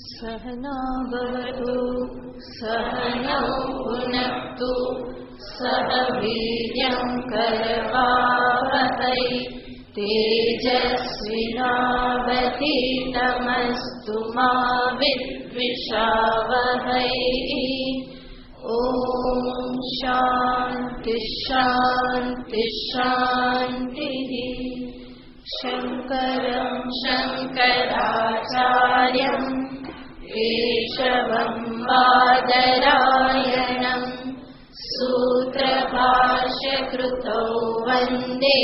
सहना भवतु सहनौ भुनक्तु सह वीर्यं करवावहै तेजस्विनावधीतमस्तु मा विद्विषावहै। ॐ शान्ति शान्ति शान्तिः। शङ्करं शङ्कराचार्यं केशवं बादरायणं सूत्रभाष्यकृतौ वन्दे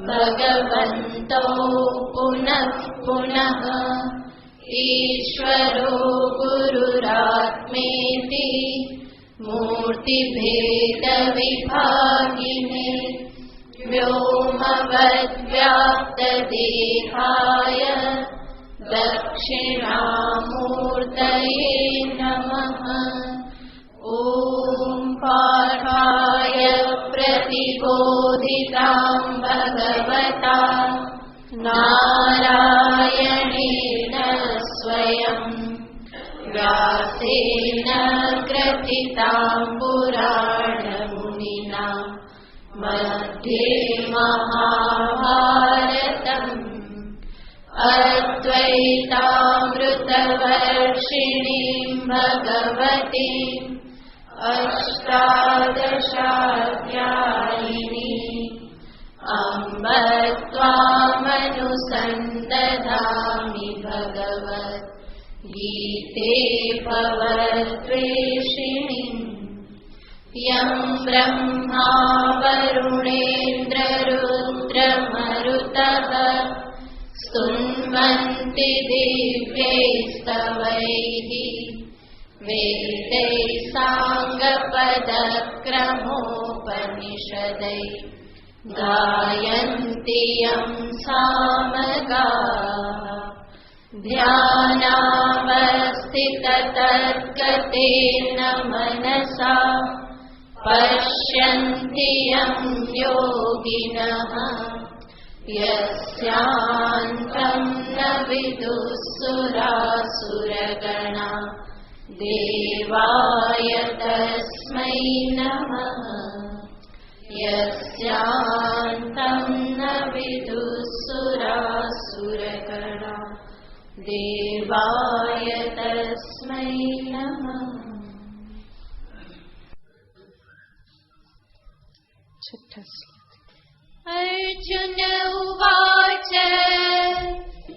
भगवन्तौ पुनः पुनः। ईश्वरो गुरुरात्मेति मूर्तिभेदविभागिने व्योमवद्व्याप्तदेहाय दक्षिणामूर्तये नमः। ॐ पाठाय प्रतिबोधितां भगवता नारायणेन स्वयं व्यासेन ग्रथितां पुराणमुनिना मध्ये महाभारतम् अद्वैतामृतवर्षिणीं भगवतीम् अष्टादशाध्यायिनीम् अम्ब त्वामनुसन्दधामि भगवद्गीते भवद्वेषिणीम्। यं ब्रह्मा वरुणेन्द्ररुद्रमरुतः स्तुन्वन्ति दिव्यैस्तवैः वेदैः साङ्गपदक्रमोपनिषदैः गायन्ति यं सामगाः। ध्यानावस्थिततद्गतेन मनसा पश्यन्ति यं योगिनः यस्यान्तं न विदुःसुरासुरगणा देवाय तस्मै नमः। यस्यान्तं न विदुःसुरासुरगणा देवाय तस्मै नमः। अर्जुन उवाच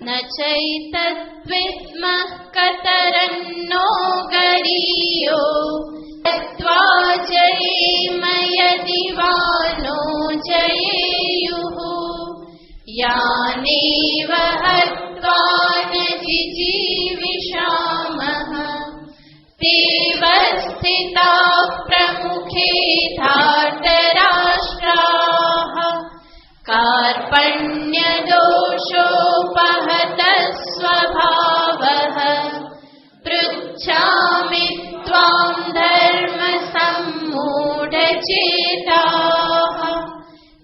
न चैतद्विद्मः कतरन्नो गरीयो यत्त्वा जयेम यदि वा नो जयेयुः। यानेव हत्वा न जिजीविषामः तेव स्थिताः प्रमुखे धार्तराष्ट्राः। कार्पण्यदोषोपहतः स्वभावः पृच्छामि त्वां धर्मसम्मूढचेताः।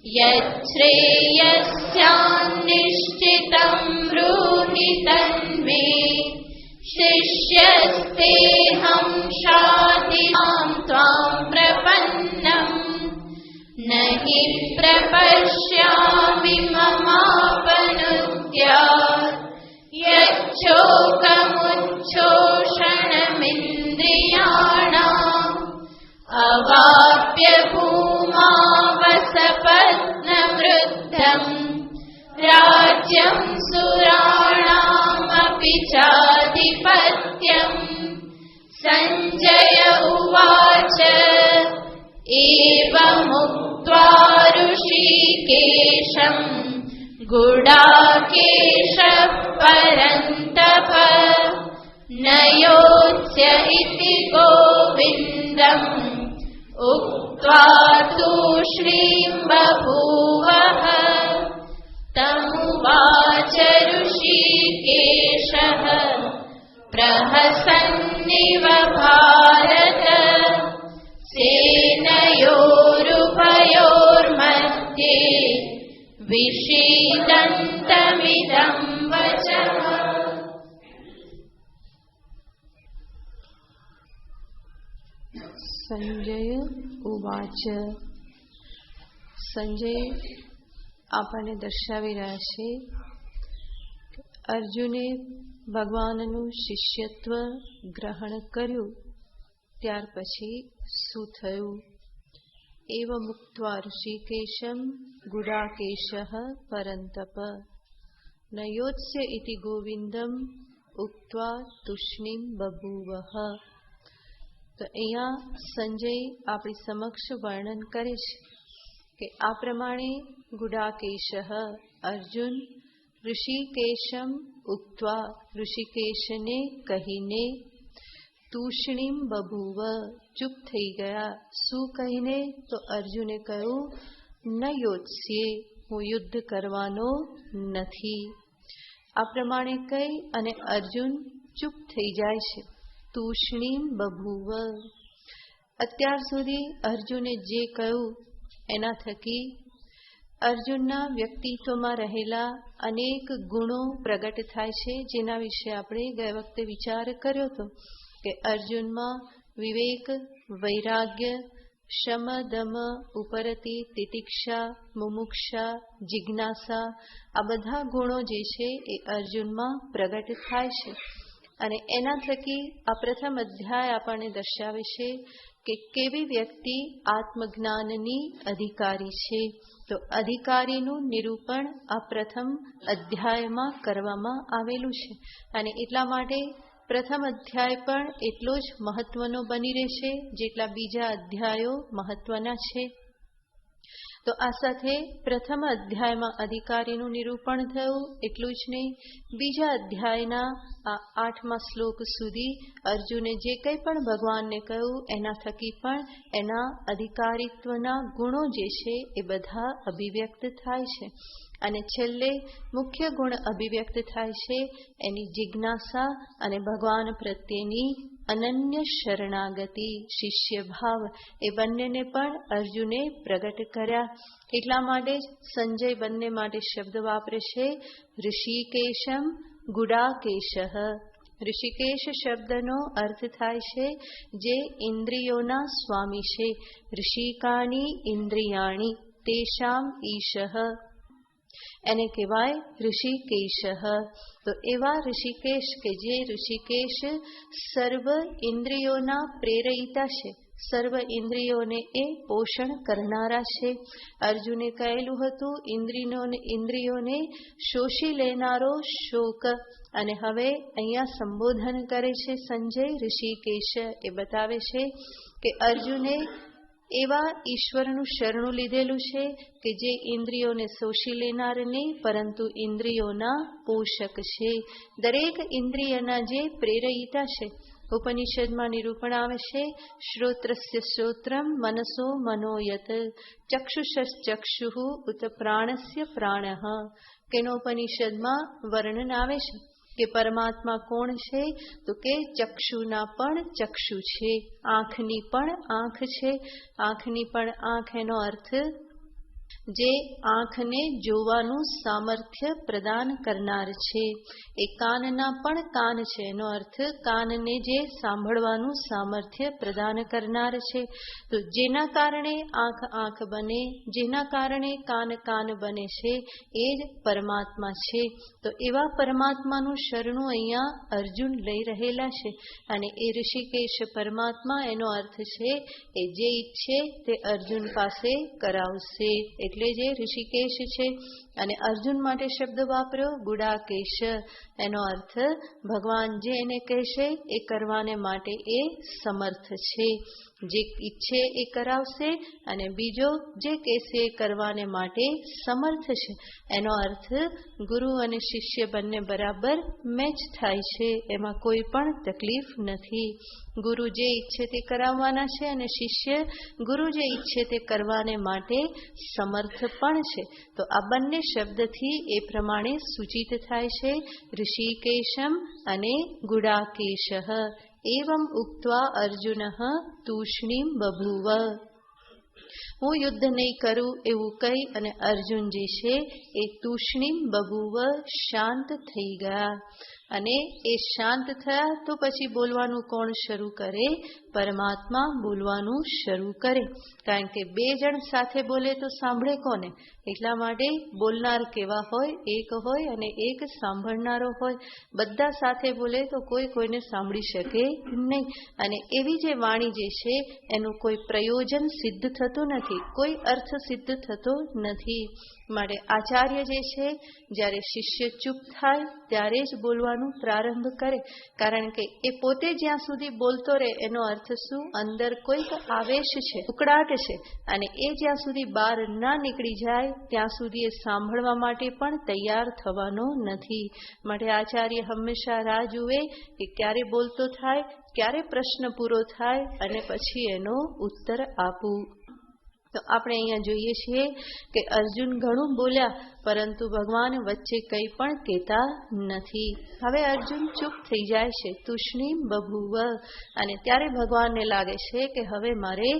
यच्छ्रेयस्यान्निश्चितं ब्रूहि तन्मे शिष्यस्तेऽहं शाधिमां त्वां प्रपन्नम्। न हि प्रपश्यामि ममापनुद्यात् यच्छोकमुच्छोषणमिन्द्रियाणाम् अवाप्य भूमावसपत्नवृद्धम् राज्यं सुराणामपि चाधिपत्यम्। सञ्जय उवाच एवमुक्त्वा ऋषिकेशं गुडाकेशः परन्तप न योत्स्य इति गोविन्दम् उक्त्वा तूष्णीं बभूवः। तमुवाच ऋषिकेशः प्रहसन्निव भारत सेनयोरुभयोर्मध्ये विषीदन्तमिदं वचः। સંજય ઉવાચ. સંજય આપણને દર્શાવી રહ્યા છે અર્જુને ભગવાનનું શિષ્યત્વ ગ્રહણ કર્યું ત્યાર પછી શું થયું. એવ મુક્ત્વા ઋષિકેશમ ગુડાકેશઃ પરંતપ ન યોત્સ્ય ઇતિ ગોવિંદમ ઉક્ત્વા તુષ્ણીમ બભૂવઃ. તો અહીંયા સંજય આપણી સમક્ષ વર્ણન કરે છે કે આ પ્રમાણે ગુડાકેશઃ અર્જુન ઋષિકેશમ ઉક્ત્વા ઋષિકેશને કહીને તુષ્ણીમ બભૂવ ચૂપ થઈ ગયા. શું કહીને? તો અર્જુને કહ્યું ન યોત્સ્યે હું યુદ્ધ કરવાનો નથી. આ પ્રમાણે કહી અને અર્જુન ચૂપ થઈ જાય છે. તુષ્ણીમ બભૂવ. અત્યાર સુધી અર્જુને જે કહ્યું એના થકી અર્જુનના વ્યક્તિત્વમાં રહેલા અનેક ગુણો પ્રગટ થાય છે, જેના વિશે આપણે ગયે વખતે વિચાર કર્યો હતો કે અર્જુનમાં વિવેક, વૈરાગ્ય, શમ, દમ, ઉપરતિ, તિતિક્ષા, મુમુક્ષા, જિજ્ઞાસા આ બધા ગુણો જે છે એ અર્જુનમાં પ્રગટ થાય છે. અને એના થકી આ પ્રથમ અધ્યાય આપણને દર્શાવે છે કે કેવી વ્યક્તિ આત્મજ્ઞાનની અધિકારી છે. તો અધિકારીનું નિરૂપણ આ પ્રથમ અધ્યાયમાં કરવામાં આવેલું છે અને એટલા માટે પ્રથમ અધ્યાય પણ એટલો જ મહત્વનો બની રહેશે જેટલા બીજા અધ્યાયો મહત્વના છે. તો આ સાથે પ્રથમ અધ્યાયમાં અધિકારીનું નિરૂપણ થયું એટલું જ નહીં, બીજા અધ્યાયના આ 8મા શ્લોક સુધી અર્જુને જે કંઈ પણ ભગવાનને કહ્યું એના થકી પણ એના અધિકારીત્વના ગુણો જે છે એ બધા અભિવ્યક્ત થાય છે. અને છેલ્લે મુખ્ય ગુણ અભિવ્યક્ત થાય છે એની જિજ્ઞાસા અને ભગવાન પ્રત્યેની અનન્ય શરણાગતિ, શિષ્ય ભાવ એ બંનેને પણ અર્જુને પ્રગટ કર્યા. એટલા માટે જ સંજય બંને માટે શબ્દ વાપરે છે ઋષિકેશમ ગુડાકેશઃ. ઋષિકેશ શબ્દનો અર્થ થાય છે જે ઇન્દ્રિયોના સ્વામી છે. ઋષિકાની ઇન્દ્રિયાણી તેષામ ઈશઃ એને કહેવાય ઋષિકેશ. તો એવા ઋષિકેશ કે જે ઋષિકેશ સર્વ ઇન્દ્રિયોના પ્રેરયિતા છે, સર્વ ઇન્દ્રિયોને એ પોષણ કરનારા છે. અર્જુને કહેલું હતું ઇન્દ્રિયોને શોષી લેનારો શોક, અને હવે અહીંયા સંબોધન કરે છે સંજય ઋષિકેશ. એ બતાવે છે કે અર્જુને એવા ઈશ્વરનું શરણું લીધેલું છે કે જે ઇન્દ્રિયોને શોષી લેનાર નહીં પરંતુ ઇન્દ્રિયોના પોષક છે. દરેક ઇન્દ્રિયના જે પ્રેરયિતા છે, ઉપનિષદમાં નિરૂપણ આવે છે શ્રોત્રસ્ય શ્રોત્રમ મનસો મનોયત ચક્ષુષશ્ચક્ષુઃ ઉત પ્રાણસ્ય પ્રાણઃ. કેનોપનિષદમાં વર્ણન આવે છે કે પરમાત્મા કોણ છે? તો કે ચક્ષુના પણ ચક્ષુ છે, આંખની પણ આંખ છે. આંખની પણ આંખ એનો અર્થ જે આંખને જોવાનું સામર્થ્ય પ્રદાન કરનાર છે. એ કાનના પણ કાન છે, એનો અર્થ કાનને જે સાંભળવાનું સામર્થ્ય પ્રદાન કરનાર છે. તો જેના કારણે આંખ આંખ બને, જેના કારણે કાન કાન બને છે એ જ પરમાત્મા છે. તો એવા પરમાત્માનું શરણું અહીંયા અર્જુન લઈ રહેલા છે અને એ ઋષિકેશ પરમાત્મા એનો અર્થ છે એ જે ઈચ્છે તે અર્જુન પાસે કરાવશે, એટલે જે ઋષિકેશ છે. અને અર્જુન માટે શબ્દ વાપર્યો ગુડાકેશ. એનો અર્થ ભગવાન જે એને કહેશે એ કરવાને માટે એ સમર્થ છે, જે ઈચ્છે એ કરાવશે અને બીજો જે કહેશે એ કરવાને માટે સમર્થ છે. એનો અર્થ ગુરુ અને શિષ્ય બંને બરાબર મેચ થાય છે, એમાં કોઈ પણ તકલીફ નથી. ગુરુ જે ઈચ્છે તે કરાવવાના છે અને શિષ્ય ગુરુ જે ઈચ્છે તે કરવાને માટે સમર્થ પણ છે. તો આ બંને શબ્દથી એ પ્રમાણે સૂચિત થાય છે ઋષિકેશમ અને ગુડાકેશ. એવમ ઉક્ત્વા અર્જુન તૂષ્ણીમ બભૂવ. હું યુદ્ધ નહીં કરું એવું કહી અને અર્જુન જે છે એ તૂષ્ણીમ બભૂવ શાંત થઈ ગયા. અને એ શાંત થયા તો પછી બોલવાનું કોણ શરૂ કરે? પરમાત્મા બોલવાનું શરૂ કરે. કારણ કે બે જણ સાથે બોલે તો સાંભળે કોને? એટલા માટે બોલનાર કેવા હોય? એક હોય અને એક સાંભળનારો હોય. બધા સાથે બોલે તો કોઈ કોઈને સાંભળી શકે નહીં. અને એવી જે વાણી જે છે એનું કોઈ પ્રયોજન સિદ્ધ થતું નથી, કોઈ અર્થ સિદ્ધ થતો નથી. માટે આચાર્ય જે છે જ્યારે શિષ્ય ચૂપ થાય ત્યારે જ બોલવાનું પ્રારંભ કરે. કારણ કે એ પોતે જ્યાં સુધી બોલતો રહે એનો અર્થ શું? અંદર કોઈક આવેશ છે, ઉકળાટ છે, અને એ જ્યાં સુધી બહાર ના નીકળી જાય ત્યાં સુધી એ સાંભળવા માટે પણ તૈયાર થવાનો નથી. માટે આચાર્ય હંમેશા રાહ જુએ કે ક્યારે બોલતો થાય, ક્યારે પ્રશ્ન પૂરો થાય અને પછી એનો ઉત્તર આપવું. તો આપણે અહીંયા જોઈએ છીએ કે અર્જુન ઘણું બોલ્યા પરંતુ ભગવાન વચ્ચે કંઈ પણ કહેતા નથી. હવે અર્જુન ચૂપ થઈ જાય છે, તુષ્ણીમ બભૂવ. અને ત્યારે ભગવાનને લાગે છે કે હવે મારે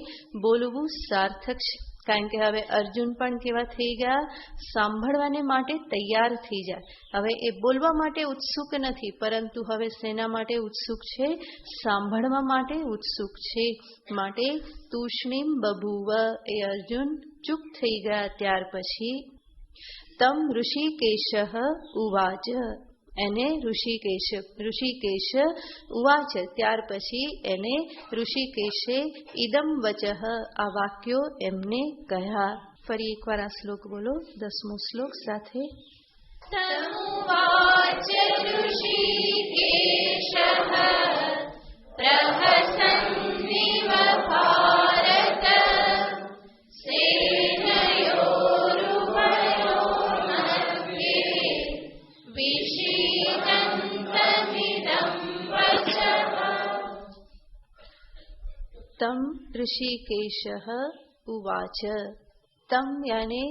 બોલવું સાર્થક છે. કારણ કે હવે અર્જુન પણ કેવા થઈ ગયા? સાંભળવાને માટે તૈયાર થઈ જાય. હવે એ બોલવા માટે ઉત્સુક નથી, પરંતુ હવે શેના માટે ઉત્સુક છે? સાંભળવા માટે ઉત્સુક છે. માટે તુષ્ણીમ બભૂવ, એ અર્જુન ચૂપ થઈ ગયા. ત્યાર પછી તમ ઋષિકેશ ઉવાચ, એને ઋષિકેશ ઉવાચ, ત્યાર પછી એને ઋષિકેશે ઇદમ વચઃ, આ વાક્યો એમને કહ્યા. ફરી એકવાર આ શ્લોક બોલો, 10મો શ્લોક સાથે. તમુવાચ ઋષિકેશઃ પ્રહસન્નિવ ભારત સેનયોરુભયોર્मध्ये વિષીદन्तમિદં વચઃ. તમ ઋષિકેશ ઉવાચ, તમ યાને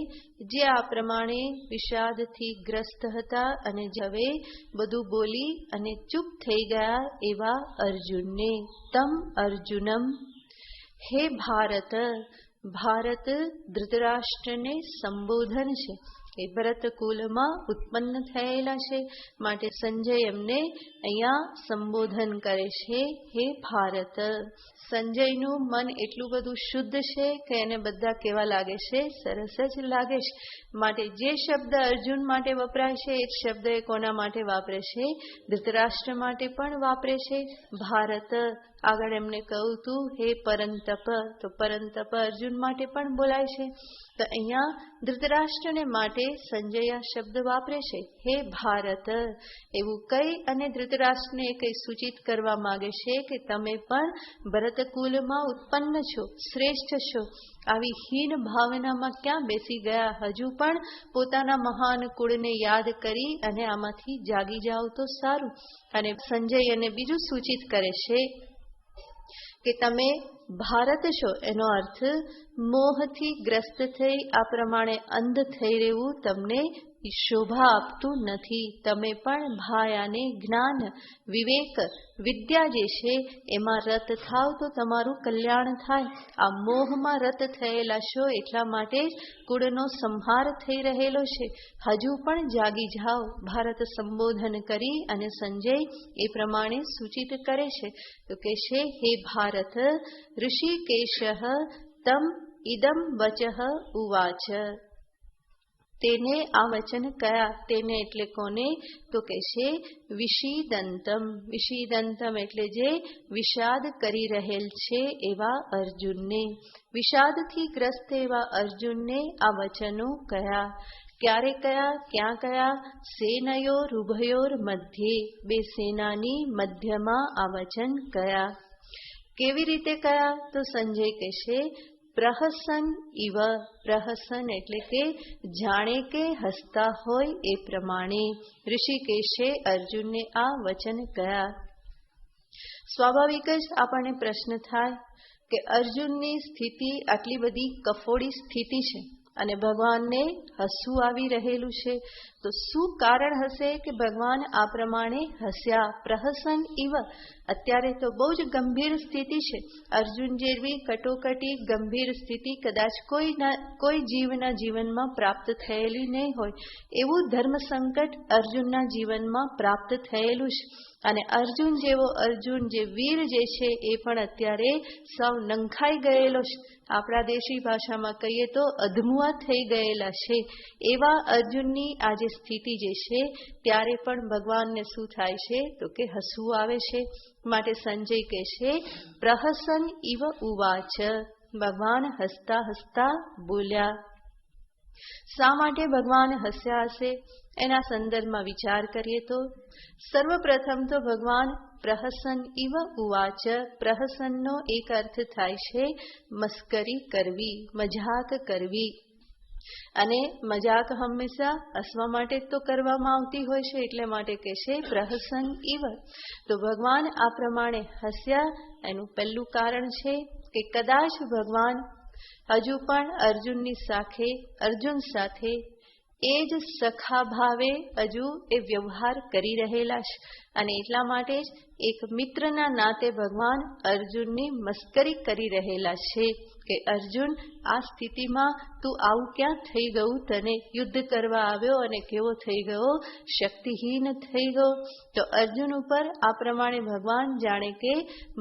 જે આ પ્રમાણે વિષાદથી ગ્રસ્ત હતા અને હવે બધું બોલી અને ચૂપ થઈ ગયા એવા અર્જુનને. તમ અર્જુનમ, હે ભારત. ભારત ધૃતરાષ્ટ્રને સંબોધન છે. એ ભરત કુલમાં ઉત્પન્ન થયેલા છે. માટે સંજય એમને અહીંયા સંબોધન કરે છે, હે ભારત. સંજયનું મન એટલું બધું શુદ્ધ છે કે એને બધા કેવા લાગે છે? સરસ જ લાગે છે. માટે જે શબ્દ અર્જુન માટે વપરાય છે એ શબ્દ એ કોના માટે વાપરે છે? ધૃતરાષ્ટ્ર માટે પણ વાપરે છે. ભારત. આગળ એમને કહ્યું હતું હે પરંતપ, તો પરંતપ અર્જુન માટે પણ બોલાય છે. તો અહીંયા ધૃતરાષ્ટ્રને માટે સંજય આ શબ્દ વાપરે છે, હે ભારત. એવું કઈ અને ધૃતરાષ્ટ્રને કઈ સૂચિત કરવા માંગે છે કે તમે પણ ભરતકુલમાં ઉત્પન્ન છો, શ્રેષ્ઠ છો. આવી હીન ભાવનામાં ક્યાં બેસી ગયા? હજુ પણ પોતાના મહાન કુળને યાદ કરી અને આમાંથી જાગી જાઓ તો સારું. અને સંજય એને બીજું સૂચિત કરે છે કે તમે ભારત છો, એનો અર્થ મોહથી ગ્રસ્ત થઈ આ પ્રમાણે અંધ થઈ રહેવું તમને શોભા આપતું નથી. તમે પણ ભાયાને જ્ઞાન, વિવેક, વિદ્યા જે છે એમાં રત થાવ તો તમારું કલ્યાણ થાય. આ મોહમાં રત થયેલા છો એટલા માટે જ કુળનો સંહાર થઈ રહેલો છે. હજુ પણ જાગી જાઓ. ભારત સંબોધન કરી અને સંજય એ પ્રમાણે સૂચિત કરે છે. તો કે છે, હે ભારત, ઋષિકેશ તમ ઇદમ વચઃ ઉવાચ. તેને આ વચન કયા? તેને એટલે કોને? તો કે છે વિષીદંતમ. વિષીદંતમ એટલે જે વિષાદ કરી રહેલ છે એવા અર્જુનને. વિષાદથી ગ્રસ્ત એવા અર્જુનને આ વચનો કયા. ક્યારે કયા? ક્યાં કયા? સેનયોર ઉભયોર મધ્યે, બે સેનાની મધ્યમાં આ વચન કયા. કેવી રીતે કયા? તો સંજય કહેશે પ્રહસન ઇવ. પ્રહસન એટલે કે જાણે કે હસતા હોય એ પ્રમાણે ઋષિકેશે અર્જુનને આ વચન કયા. સ્વાભાવિક જ આપણને પ્રશ્ન થાય કે અર્જુનની સ્થિતિ આટલી બધી કફોડી સ્થિતિ છે અને ભગવાનને હસવું આવી રહેલું છે. તો શું કારણ હશે કે ભગવાન આ પ્રમાણે હસ્યા? પ્રહસન ઇવ. અત્યારે તો બહુ જ ગંભીર સ્થિતિ છે. અર્જુન જેવી કટોકટી ગંભીર સ્થિતિ કદાચ કોઈ જીવના જીવનમાં પ્રાપ્ત થયેલી નહીં હોય. એવું ધર્મ સંકટ અર્જુનના જીવનમાં પ્રાપ્ત થયેલું છે. અને અર્જુન જેવો અર્જુન જે વીર જે છે એ પણ અત્યારે સાવ નંખાઈ ગયેલો છે. આપણા દેશી ભાષામાં કહીએ તો અધમુઆ થઈ ગયેલા છે. એવા અર્જુનની આજે સ્થિતિ જે છે ત્યારે પણ ભગવાનને શું થાય છે તો કે હસવું આવે છે. માટે સંજય કહે છે પ્રહસન ઇવ ઉવાચ. ભગવાન હસતા હસતા બોલ્યા. શા માટે ભગવાન હસ્યા હશે એના સંદર્ભમાં વિચાર કરીએ તો સર્વપ્રથમ તો ભગવાન પ્રહસન ઇવ ઉવાચ. પ્રહસનનો એક અર્થ થાય છે મસ્કરી કરવી, મજાક કરવી. અને મજાક હંમેશા હસવા માટે તો કરવામાં આવતી હોય છે, એટલે માટે કહે છે પ્રહસન ઇવ. તો ભગવાન આ પ્રમાણે હસ્યા એનું પહેલું કારણ છે કે કદાચ ભગવાન હજુ પણ અર્જુન સાથે એ જ સખા ભાવે હજુ એ વ્યવહાર કરી રહેલા છે. અને એટલા માટે જ એક મિત્રના નાતે ભગવાન અર્જુનની મસ્કરી કરી રહેલા છે કે અર્જુન, આ સ્થિતિમાં તું આવું ક્યાં થઈ ગયું? તને યુદ્ધ કરવા આવ્યો અને કેવો થઈ ગયો? શક્તિહીન થઈ ગયો. તો અર્જુન ઉપર આ પ્રમાણે ભગવાન જાણે કે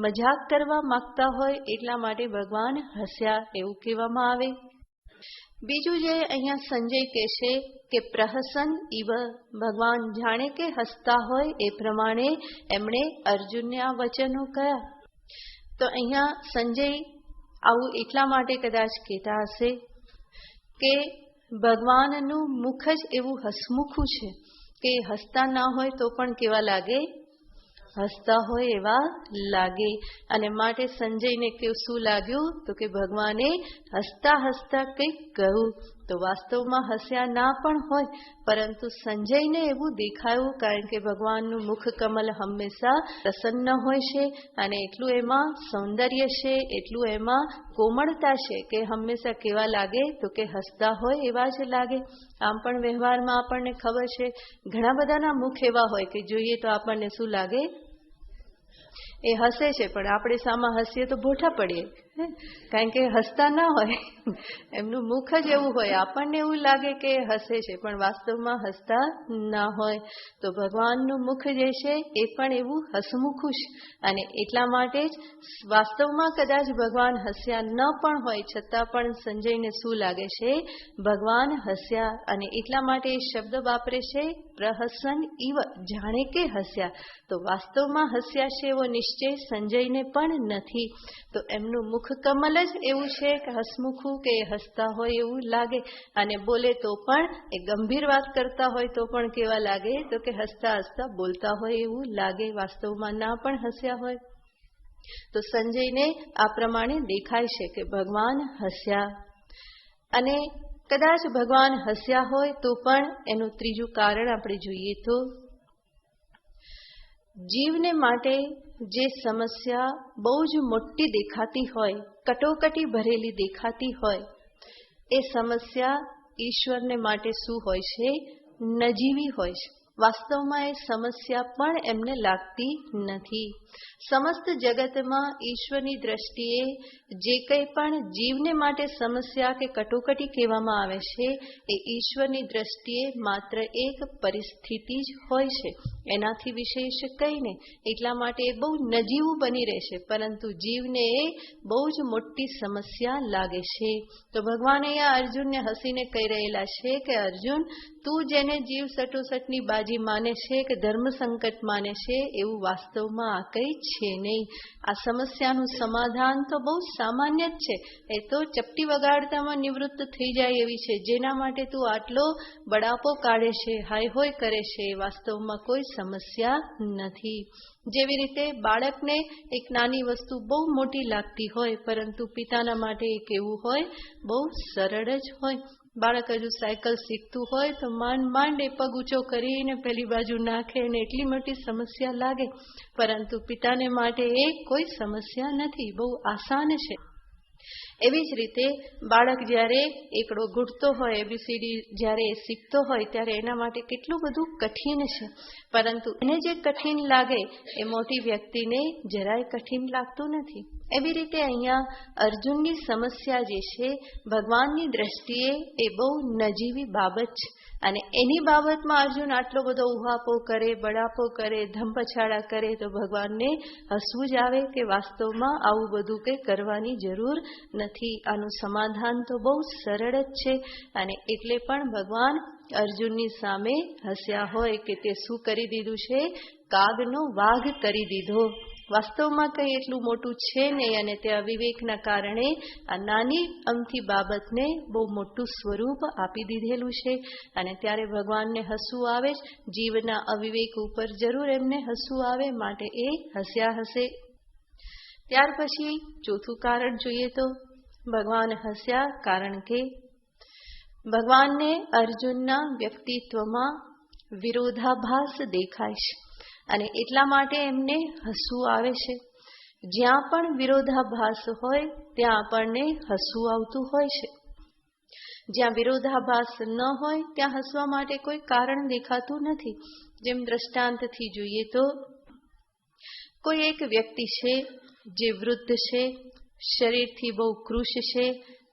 મજાક કરવા માંગતા હોય એટલા માટે ભગવાન હસ્યા એવું કહેવામાં આવે. બીજું જે અહીંયા સંજય કહેશે કે પ્રહસન ઇવ. ભગવાન જાણે કે હસતા હોય એ પ્રમાણે એમણે અર્જુનને આ વચનો કહ્યા. તો અહીંયા સંજય આવું એટલા માટે કદાચ કહેતા હશે કે ભગવાનનું મુખ જ એવું હસમુખું છે કે હસતા ના હોય તો પણ કેવા લાગે? હસતા હોય એવા લાગે. અને માટે સંજયને કેવું શું લાગ્યું તો કે ભગવાને હસતા હસતા કંઈક કહ્યું. તો વાસ્તવમાં હસ્યા ના પણ હોય, પરંતુ સંજયને એવું દેખાયું કારણ કે ભગવાનનું મુખ કમલ હંમેશા પ્રસન્ન હોય છે અને એટલું એમાં સૌંદર્ય છે, એટલું એમાં કોમળતા છે કે હંમેશા કેવા લાગે તો કે હસતા હોય એવા જ લાગે. આમ પણ વ્યવહારમાં આપણને ખબર છે ઘણા બધાના મુખ એવા હોય કે જોઈએ તો આપણને શું લાગે? એ હસે છે, પણ આપણે સામા હસીએ તો ભોઠા પડીએ, કારણ કે હસતા ના હોય. એમનું મુખ જ એવું હોય, આપણને એવું લાગે કે હસે છે પણ વાસ્તવમાં હસતા ના હોય. તો ભગવાનનું મુખ જે છે એ પણ એવું હસમુખું છે. અને એટલા માટે જ વાસ્તવમાં કદાચ ભગવાન હસ્યા ન પણ હોય છતાં પણ સંજયને શું લાગે છે? ભગવાન હસ્યા. અને એટલા માટે એ શબ્દ વાપરે છે પ્રહસન ઇવ, જાણે કે હસ્યા. તો વાસ્તવમાં હસ્યા છે એવો નિશ્ચય સંજયને પણ નથી. તો એમનું મુખ કમલ જ એવું છે કે હસમુખું, કે હસતા હોય એવું લાગે. અને બોલે તો પણ એ ગંભીર વાત કરતા હોય તો પણ કેવા લાગે તો કે હસતા હસતા બોલતા હોય એવું લાગે, વાસ્તવમાં ના પણ હસ્યા હોય. તો સંજયને આ પ્રમાણે દેખાય છે કે ભગવાન હસ્યા. અને કદાચ ભગવાન હસ્યા હોય તો પણ એનું ત્રીજું કારણ આપણે જોઈએ તો જીવને માટે જે સમસ્યા બહુ જ મોટી દેખાતી હોય, કટોકટી ભરેલી દેખાતી હોય, એ સમસ્યા ઈશ્વરને માટે શું હોય છે? નજીવી હોય છે. વાસ્તવમાં એ સમસ્યા પણ એમને લાગતી નથી. સમસ્ત જગતમાં ઈશ્વરની દ્રષ્ટિએ જે કંઈ પણ જીવને માટે સમસ્યા કે કટોકટી કહેવામાં આવે છે એ ઈશ્વરની દ્રષ્ટિએ માત્ર એક પરિસ્થિતિ જ હોય છે, એનાથી વિશેષ કંઈ નહીં. એટલા માટે એ બહુ નજીવું બની રહેશે, પરંતુ જીવને એ બહુ જ મોટી સમસ્યા લાગે છે. તો ભગવાન અહીંયા અર્જુનને હસીને કહી રહેલા છે કે અર્જુન, તું જેને જીવ સટોસટની બાજી માને છે કે ધર્મ સંકટ માને છે, એવું વાસ્તવમાં આ કંઈ છે નહીં. આ સમસ્યાનું સમાધાન તો બહુ સામાન્ય જ છે, એ તો ચપટી વગાડતામાં નિવૃત્ત થઈ જાય એવી છે. જેના માટે તું આટલો બડાપો કાઢે છે, હાય હોય કરે છે, વાસ્તવમાં કોઈ સમસ્યા નથી. જેવી રીતે બાળકને એક નાની વસ્તુ બહુ મોટી લાગતી હોય, પરંતુ પિતાના માટે એ કેવું હોય? બહુ સરળ જ હોય. બાળક હજુ સાયકલ શીખતું હોય તો માંડ એ પગ ઊંચો કરીને પેલી બાજુ નાખે અને એટલી મોટી સમસ્યા લાગે, પરંતુ પિતાને માટે એ કોઈ સમસ્યા નથી, બહુ આસાન છે. એવી જ રીતે બાળક જ્યારે એકડો ઘૂંટતો હોય, એબીસીડી જ્યારે શીખતો હોય ત્યારે એના માટે કેટલું બધું કઠિન છે, પરંતુ એને જે કઠિન લાગે એ મોટી વ્યક્તિને જરાય કઠિન લાગતું નથી. એવી રીતે અહીંયા અર્જુનની સમસ્યા જે છે ભગવાનની દ્રષ્ટિએ એ બહુ નજીવી બાબત છે, અને એની બાબતમાં અર્જુન આટલો બધો ઉહાપો કરે, બળાપો કરે, ધમપછાડા કરે તો ભગવાનને હસવું જ આવે કે વાસ્તવમાં આવું બધું કંઈ કરવાની જરૂર નથી. આનું સમાધાન તો બહુ સરળ જ છે, અને એટલે પણ ભગવાન અર્જુનની સામે હસ્યા હોય કે તે શું કરી દીધું છે, કાગનો વાઘ કરી દીધો. વાસ્તવમાં કંઈ એટલું મોટું છે નહીં, અને તે અવિવેકના કારણે આ નાની અમથી બાબતને બહુ મોટું સ્વરૂપ આપી દીધેલું છે, અને ત્યારે ભગવાનને હસવું આવે જ. જીવના અવિવેક ઉપર જરૂર એમને હસવું આવે, માટે એ હસ્યા હશે. ત્યાર પછી ચોથું કારણ જોઈએ તો ભગવાન હસ્યા કારણ કે ભગવાનને અર્જુનના વ્યક્તિત્વમાં વિરોધાભાસ દેખાય છે, અને એટલા માટે એમને હસવું આવે છે. જ્યાં પણ વિરોધાભાસ હોય ત્યાં આપણને હસવું આવતું હોય છે. જ્યાં વિરોધાભાસ ન હોય ત્યાં હસવા માટે કોઈ કારણ દેખાતું નથી. જેમ દ્રષ્ટાંતથી જોઈએ તો કોઈ એક વ્યક્તિ છે જે વૃદ્ધ છે, શરીરથી બહુ કૃશ છે,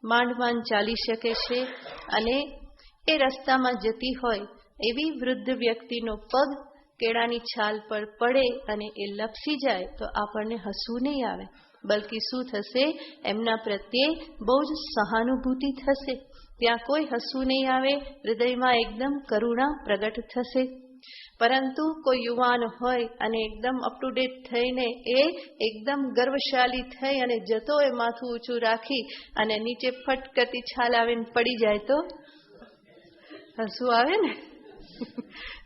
માંડ માંડ ચાલી શકે છે, અને એ રસ્તામાં જતી હોય એવી વૃદ્ધ વ્યક્તિનો પગ કેળાની છાલ પર પડે અને એ લપસી જાય તો આપણને હસવું નહીં આવે, બલકી શું થશે, એમના પ્રત્યે બહુ જ સહાનુભૂતિ થશે. ત્યાં કોઈ હસવું નહીં આવે, હૃદયમાં એકદમ કરુણા પ્રગટ થશે. પરંતુ કોઈ યુવાન હોય અને એકદમ અપ ટુ ડેટ થઈને એ એકદમ ગર્વશાળી થઈ અને જતો એ માથું ઊંચું રાખી અને નીચે ફટ કરતી છાલ આવીને પડી જાય તો હસવું આવે ને.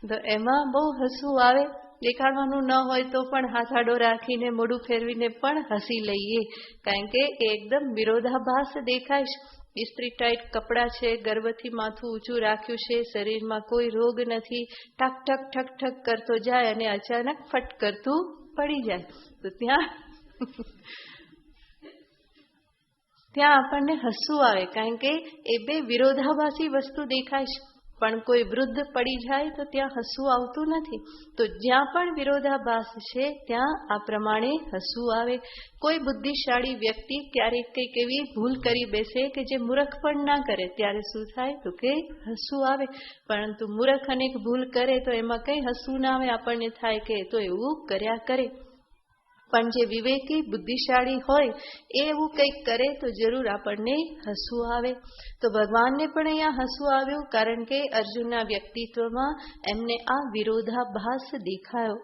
તો એમાં બહુ હસવું આવે. દેખાડવાનું ન હોય તો પણ હાથ આડો રાખીને મોઢું ફેરવીને પણ હસી લઈએ, કારણ કે એ એકદમ વિરોધાભાસ દેખાય છે. ઇસ્ત્રી ટાઈટ કપડાં છે, ગર્વથી માથું ઊંચું રાખ્યું છે, શરીરમાં કોઈ રોગ નથી, ઠક ઠક ઠક ઠક કરતો જાય અને અચાનક ફટ કરતું પડી જાય તો ત્યાં આપણને હસવું આવે, કારણ કે એ બે વિરોધાભાસી વસ્તુ દેખાય છે. પણ કોઈ વૃદ્ધ પડી જાય તો ત્યાં હસવું આવતું નથી. તો જ્યાં પણ વિરોધાભાસ છે ત્યાં આ પ્રમાણે હસવું આવે. કોઈ બુદ્ધિશાળી વ્યક્તિ ક્યારેક કંઈક એવી ભૂલ કરી બેસે કે જે મૂર્ખ પણ ના કરે, ત્યારે શું થાય તો કે હસવું આવે. પરંતુ મૂર્ખ અનેક ભૂલ કરે તો એમાં કંઈ હસવું ના આવે, આપણને થાય કે તો એવું કર્યા કરે. પણ જે વિવેકી બુદ્ધિશાળી હોય એ એવું કંઈક કરે તો જરૂર આપણને હસવું આવે. તો ભગવાનને પણ અહીંયા હસવું આવ્યું, કારણ કે અર્જુનના વ્યક્તિત્વમાં એમને આ વિરોધાભાસ દેખાયો.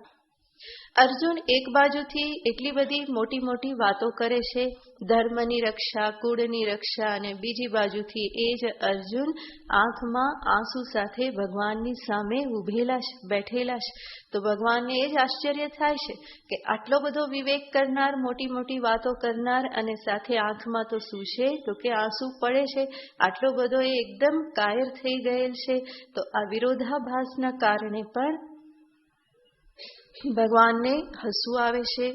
અર્જુન એક બાજુથી એટલી બધી મોટી મોટી વાતો કરે છે, ધર્મની રક્ષા, કુળની રક્ષા, અને બીજી બાજુથી એ જ અર્જુન આંખમાં આંસુ સાથે ભગવાનની સામે ઉભેલા છે, બેઠેલા છે. તો ભગવાનને એ જ આશ્ચર્ય થાય છે કે આટલો બધો વિવેક કરનાર, મોટી મોટી વાતો કરનાર, અને સાથે આંખમાં તો શું છે તો કે આંસુ પડે છે. આટલો બધો એ એકદમ કાયર થઈ ગયેલ છે. તો આ વિરોધાભાસના કારણે પણ ભગવાનને હસવું આવે છે.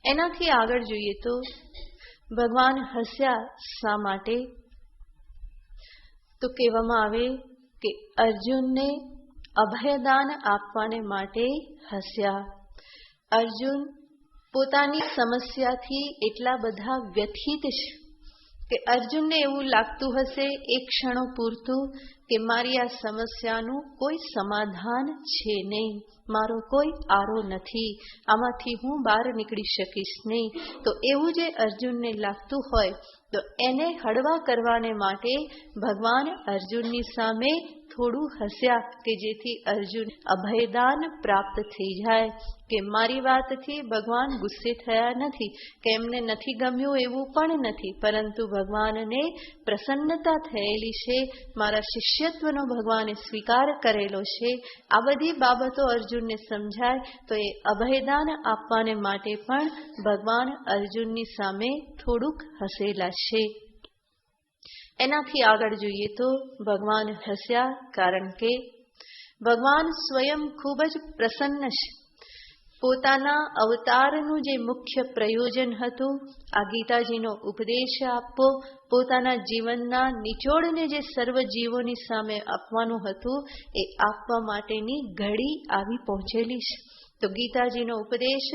એનાથી આગળ જોઈએ તો ભગવાન હસ્યા શા માટે? તો કહેવામાં આવે કે અર્જુનને અભયદાન આપવાને માટે હસ્યા. અર્જુન પોતાની સમસ્યાથી એટલા બધા વ્યથિત છે કે અર્જુનને એવું લાગતું હશે એક ક્ષણો પૂરતું કે મારી આ સમસ્યાનું કોઈ સમાધાન છે નહીં, મારો કોઈ આરો નથી, આમાંથી હું બહાર નીકળી શકીશ નહીં. તો એવું જે અર્જુનને લાગતું હોય તો એને હળવા કરવાને માટે ભગવાન અર્જુનની સામે થોડું હસ્યા, કે જેથી અર્જુન અભયદાન પ્રાપ્ત થઈ જાય. કે મારી વાતથી ભગવાન ગુસ્સે થયા નથી, કે એમને નથી ગમ્યું એવું પણ નથી, પરંતુ ભગવાનને પ્રસન્નતા થયેલી છે, મારા શિષ્યત્વનો ભગવાને સ્વીકાર કરેલો છે. આ બધી બાબતો અર્જુનને સમજાય તો એ અભયદાન આપવાને માટે પણ ભગવાન અર્જુનની સામે થોડુંક હસેલા છે. એનાથી આગળ જોઈએ તો ભગવાન હસ્યા કારણ કે ભગવાન સ્વયં ખૂબ જ પ્રસન્ન છે. પોતાના અવતારનું જે મુખ્ય પ્રયોજન હતું, આ ગીતાજીનો ઉપદેશ આપવો, પોતાના જીવનના નિચોડને જે સર્વ જીવોની સામે આપવાનું હતું, એ આપવા માટેની ઘડી આવી પહોંચેલી છે. તો ગીતાજીનો ઉપદેશ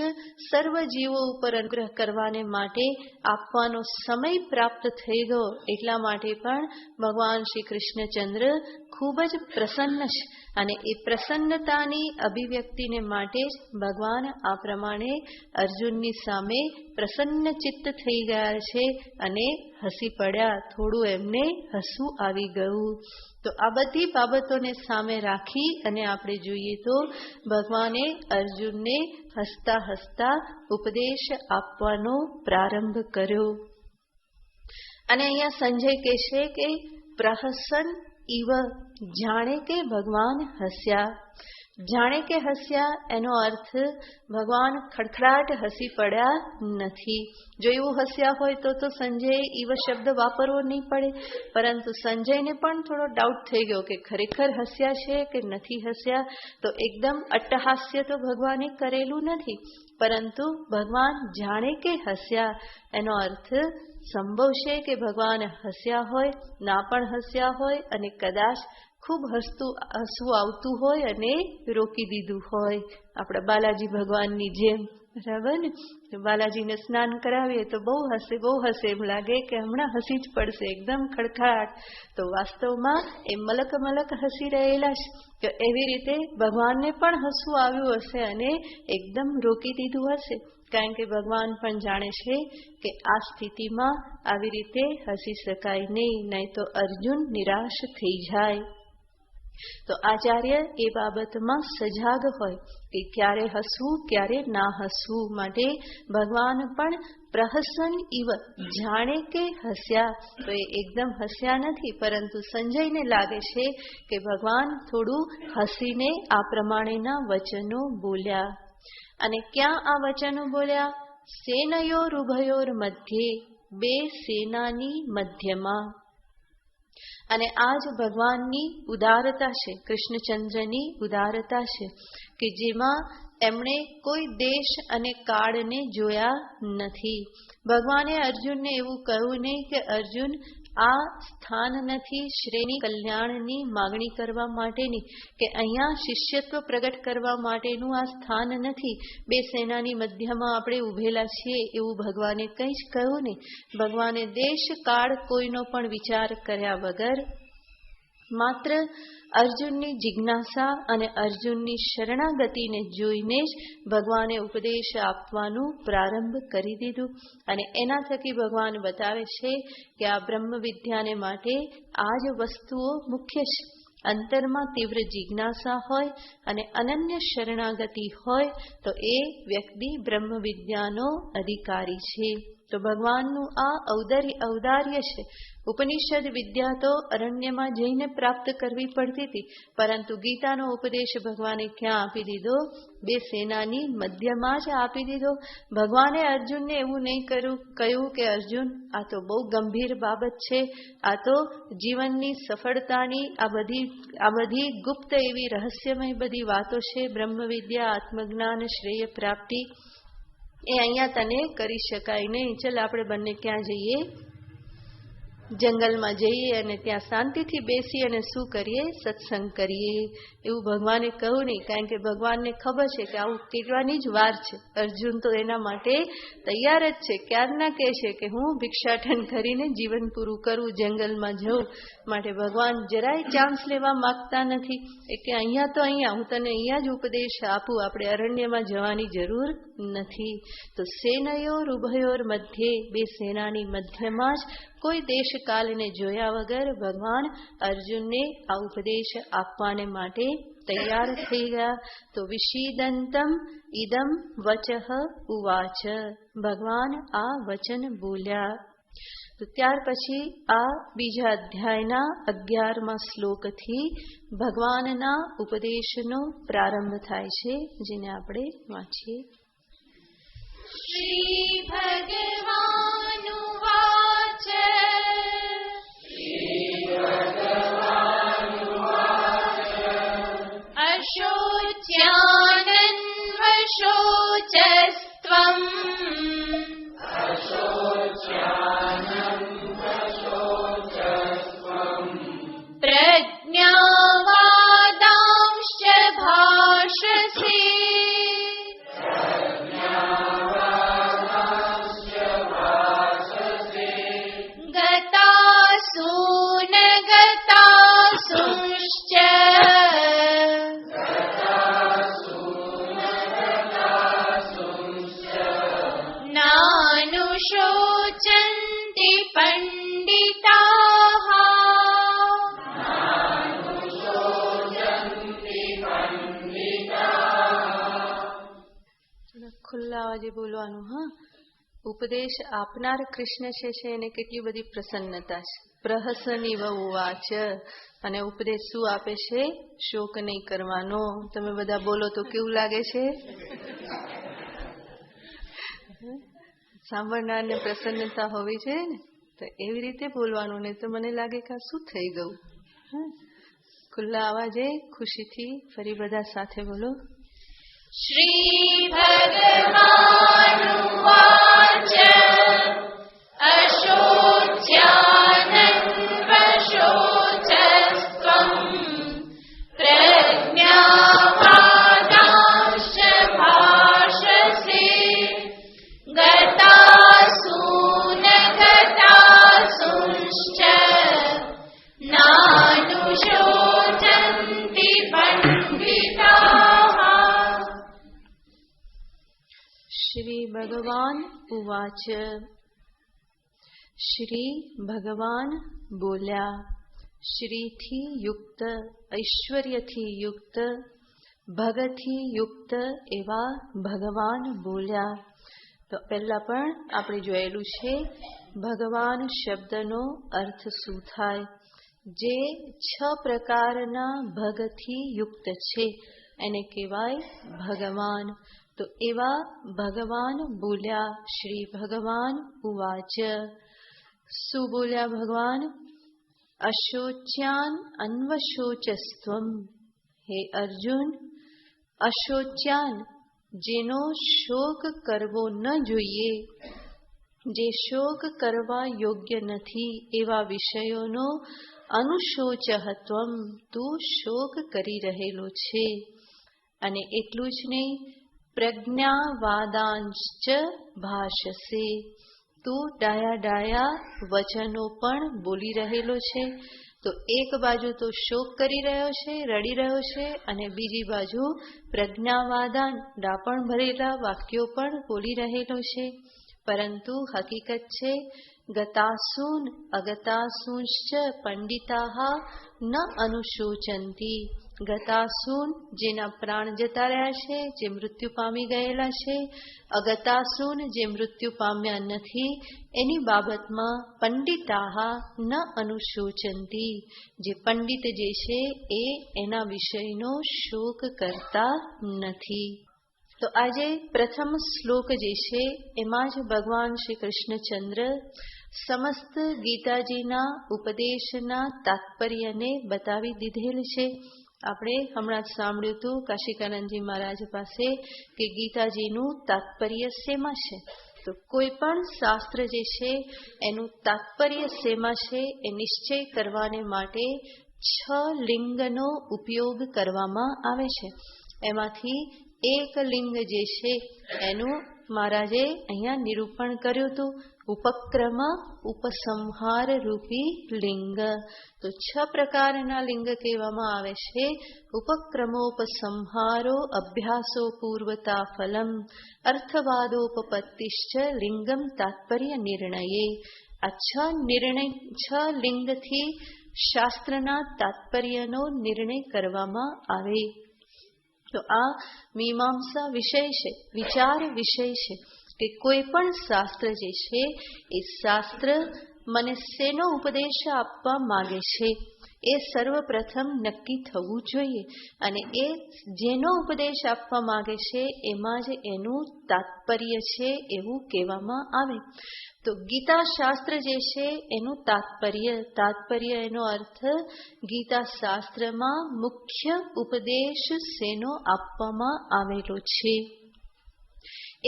સર્વ જીવો ઉપર અનુગ્રહ કરવાને માટે આપવાનો સમય પ્રાપ્ત થઈ ગયો. એટલા માટે પણ ભગવાન શ્રી કૃષ્ણચંદ્ર ખૂબ જ પ્રસન્ન છે, અને એ પ્રસન્નતાની અભિવ્યક્તિને માટે જ ભગવાન આ પ્રમાણે અર્જુનની સામે પ્રસન્ન ચિત્ત થઈ ગયા છે અને હસી પડ્યા. થોડું એમને હસવું આવી ગયું. તો આ બધી બાબતોને સામે રાખી અને આપણે જોઈએ તો ભગવાને અર્જુનને હસતા હસતા ઉપદેશ આપવાનો પ્રારંભ કર્યો. અને અહીંયા સંજય કહે છે કે પ્રહસન ઇવ, જાણે કે ભગવાન હસ્યા. જાણે કે હસ્યા એનો અર્થ ભગવાન ખડખડાટ હસી પડ્યા નથી. જો એવું હસ્યા હોય તો સંજય ઈવ શબ્દ વાપરવો નહીં પડે, પરંતુ સંજયને પણ થોડો ડાઉટ થઈ ગયો કે ખરેખર હસ્યા છે કે નથી હસ્યા. તો એકદમ અટ્ટહાસ્ય તો ભગવાને કરેલું નથી, પરંતુ ભગવાન જાણે કે હસ્યા એનો અર્થ સંભવ છે કે ભગવાન હસ્યા હોય, ના પણ હસ્યા હોય, અને કદાચ ખૂબ હસવું આવતું હોય અને રોકી દીધું હોય. આપણા બાલાજી ભગવાનની જેમ, બરાબર ને? બાલાજીને સ્નાન કરાવીએ તો બહુ હસે એમ લાગે કે હમણાં હસી જ પડશે, એકદમ ખડખડાટ. તો વાસ્તવમાં એ મલક હસી રહેલા છે. તો એવી રીતે ભગવાનને પણ હસવું આવ્યું હશે અને એકદમ રોકી દીધું હશે, કારણ કે ભગવાન પણ જાણે છે કે આ સ્થિતિમાં આવી રીતે હસી શકાય નહીં તો અર્જુન નિરાશ થઈ જાય. તો આચાર્ય એ બાબતમાં સજાગ હોય કે ક્યારે હસવું ક્યારે ના હસવું. માટે ભગવાન પણ પ્રહસન ઇવ, જાણે કે હસ્યા. તો એ એકદમ હસ્યા નથી, પરંતુ સંજયને લાગે છે કે ભગવાન થોડું હસીને આ પ્રમાણેના વચનો બોલ્યા. અને ક્યાં આ વચનો બોલ્યા? સેનયોર ઉભયોર મધ્યે, બે સેનાની મધ્યમાં. અને આ જ ભગવાનની ઉદારતા છે, કૃષ્ણચંદ્રની ઉદારતા છે, કે જેમાં એમણે કોઈ દેશ અને કાળને જોયા નથી. ભગવાને અર્જુનને એવું કહ્યું નહીં કે અર્જુન આ સ્થાન નથી શ્રેણી કલ્યાણની માગણી કરવા માટેની, કે અહીંયા શિષ્યત્વ પ્રગટ કરવા માટેનું આ સ્થાન નથી. બે સેનાની મધ્યમાં આપણે ઉભેલા છીએ એવું ભગવાને કંઈ જ કહ્યું નહીં. ભગવાને દેશ કાળ કોઈનો પણ વિચાર કર્યા વગર માત્ર અર્જુનની જિજ્ઞાસા અને અર્જુનની શરણાગતિને જોઈને જ ભગવાને ઉપદેશ આપવાનું પ્રારંભ કરી દીધું. અને એના થકી ભગવાન બતાવે છે કે આ બ્રહ્મ વિદ્યાને માટે આ જ વસ્તુઓ મુખ્ય છે. અંતરમાં તીવ્ર જિજ્ઞાસા હોય અને અનન્ય શરણાગતિ હોય તો એ વ્યક્તિ બ્રહ્મ વિદ્યાનો અધિકારી છે. તો ભગવાનનું આ ઔદાર્ય છે. ઉપનિષદ વિદ્યા તો અરણ્યમાં જઈને પ્રાપ્ત કરવી પડતી હતી, પરંતુ ગીતાનો ઉપદેશ ભગવાને ક્યાં આપી દીધો? બે સેનાની મધ્યમાં જ આપી દીધો. ભગવાને અર્જુનને એવું નહીં કહ્યું કે અર્જુન આ તો બહુ ગંભીર બાબત છે, આ તો જીવનની સફળતાની આ બધી ગુપ્ત એવી રહસ્યમય બધી વાતો છે, બ્રહ્મ વિદ્યા, આત્મજ્ઞાન, શ્રેય પ્રાપ્તિ, એ અહીંયા તને કરી શકાય નહીં. ચલ આપણે બંને ક્યાં જઈએ? જંગલમાં જઈએ અને ત્યાં શાંતિથી બેસી અને શું કરીએ? સત્સંગ કરીએ. એવું ભગવાને કહ્યું નહીં, કારણ કે ભગવાનને ખબર છે કે આવું કહેવાની જ વાર છે. અર્જુન તો એના માટે તૈયાર જ છે, ક્યારના કહે છે કે હું ભિક્ષાટન કરીને જીવન પૂરું કરું, જંગલમાં જઉં. માટે ભગવાન જરાય ચાન્સ લેવા માંગતા નથી. કે અહીંયા તો અહીંયા, હું તને અહીંયા જ ઉપદેશ આપું, આપણે અરણ્યમાં જવાની જરૂર નથી. તો સેનયોર ઉભયોર મધ્યે, બે સેનાની મધ્યમાં જ કોઈ દેશકાલને જોયા વગર ભગવાન અર્જુનને આ ઉપદેશ આપવાને માટે તૈયાર થઈ ગયા. તો વિષીદંતમ ઇદમ વચઃ ઉવાચ, ભગવાન આ વચન બોલ્યા. તો ત્યાર પછી આ બીજા અધ્યાયના 11મા શ્લોકથી ભગવાનના ઉપદેશનો પ્રારંભ થાય છે, જેને આપણે વાંચીએ. શ્રી ભગવાનુવાચ અશોચ્યાનન્વશો ખુલ્લા અવાજે બોલવાનું. હા, ઉપદેશ આપનાર કૃષ્ણ છે એને કેટલી બધી પ્રસન્નતા છે. પ્રહસનીવ ઉવાચ, અને ઉપદેશ શું આપે છે? શોક નહીં કરવાનો. તમે બધા બોલો તો કેવું લાગે છે? સાંભળનારને પ્રસન્નતા હોવી જોઈએ ને, તો એવી રીતે બોલવાનું. ને તો મને લાગે કે આ શું થઈ ગયું. ખુલ્લા અવાજે ખુશીથી ફરી બધા સાથે બોલો. શ્રી ભગવાનુવાચ અશોચ્યાનન્વશોચસ્ત્વં પ્રજ્ઞાવાદાંશ્ચ ભાષસે ગતાસૂન ગતાસૂંશ્ચ નાનુશોચન્તિ પંડિતાઃ. શ્રી ભગવાન ઉવાચ. શ્રી ભગવાન બોલ્યા. શ્રીથી યુક્ત, ઐશ્વર્યથી યુક્ત, ભગથી યુક્ત એવા ભગવાન બોલ્યા. તો પહેલા પણ આપણે જોયેલું છે ભગવાન શબ્દનો અર્થ શું થાય. જે 6 પ્રકારના ભગથી યુક્ત છે એને કહેવાય ભગવાન. તો એવા ભગવાન બોલ્યા. શ્રી ભગવાન ઉવાચ. શું બોલ્યા ભગવાન? અશોચ્યાન અન્વશોચસ્ત્વમ. હે અર્જુન, અશોચ્યાન જેનો શોક કરવો ન જોઈએ, જે શોક કરવા યોગ્ય નથી એવા વિષયોનો અનુશોચહત્વમ તું શોક કરી રહેલો છે. અને એટલું જ નહીં, પ્રજ્ઞાવાદાંશ્ચ ભાષસે તું ડાયા વચનો પણ બોલી રહેલો છે. તો એક બાજુ તો શોક કરી રહ્યો છે, રડી રહ્યો છે, અને બીજી બાજુ પ્રજ્ઞાવાદાન ડાપણ ભરેલા વાક્યો પણ બોલી રહેલો છે. પરંતુ હકીકત છે ગતાસૂન અગતાસૂંશ્ચ પંડિતાઃ ન અનુશોચંતી. ગતાસૂન જેના પ્રાણ જતા રહ્યા છે, જે મૃત્યુ પામી ગયેલા છે, અગતાસૂન જે મૃત્યુ પામ્યા નથી, એની બાબતમાં પંડિતાઃ ન અનુશોચંતી. જે પંડિત જે છે એ એના વિષયનો શોક કરતા નથી. તો આજે પ્રથમ શ્લોક જે છે એમાં જ ભગવાન શ્રી કૃષ્ણચંદ્ર સમસ્ત ગીતાજીના ઉપદેશના તાત્પર્યને બતાવી દીધેલ છે. આપણે હમણાં જ સાંભળ્યું હતું કાશીકાનંદજી મહારાજ પાસે કે ગીતાજીનું તાત્પર્ય શેમાં છે. તો કોઈ પણ શાસ્ત્ર જે છે એનું તાત્પર્ય શેમાં છે એ નિશ્ચય કરવાને માટે 6 લિંગનો ઉપયોગ કરવામાં આવે છે. એમાંથી એક લિંગ જે છે એનું મહારાજે અહીંયા નિરૂપણ કર્યું હતું. ઉપક્રમ ઉપસંહાર રૂપી લિંગ. તો 6 પ્રકારના લિંગ કહેવામાં આવે છે. ઉપક્રમોપસંહારો અભ્યાસો પૂર્વતા ફલમ અર્થવાદોપપત્તિશ્ચ લિંગમ તાત્પર્ય નિર્ણયે. આ 6 લિંગથી શાસ્ત્રના તાત્પર્યનો નિર્ણય કરવામાં આવે. તો આ મીમાંસા વિષય છે, વિચાર વિષય છે કે કોઈ પણ શાસ્ત્ર જે છે એ શાસ્ત્ર મને શેનો ઉપદેશ આપવા માંગે છે એ સર્વપ્રથમ નક્કી થવું જોઈએ. અને એ જેનો ઉપદેશ આપવા માંગે છે એમાં જ એનું તાત્પર્ય છે એવું કહેવામાં આવે. તો ગીતા શાસ્ત્ર જે છે એનું તાત્પર્ય એનો અર્થ ગીતા શાસ્ત્રમાં મુખ્ય ઉપદેશ શેનો આપવામાં આવેલો છે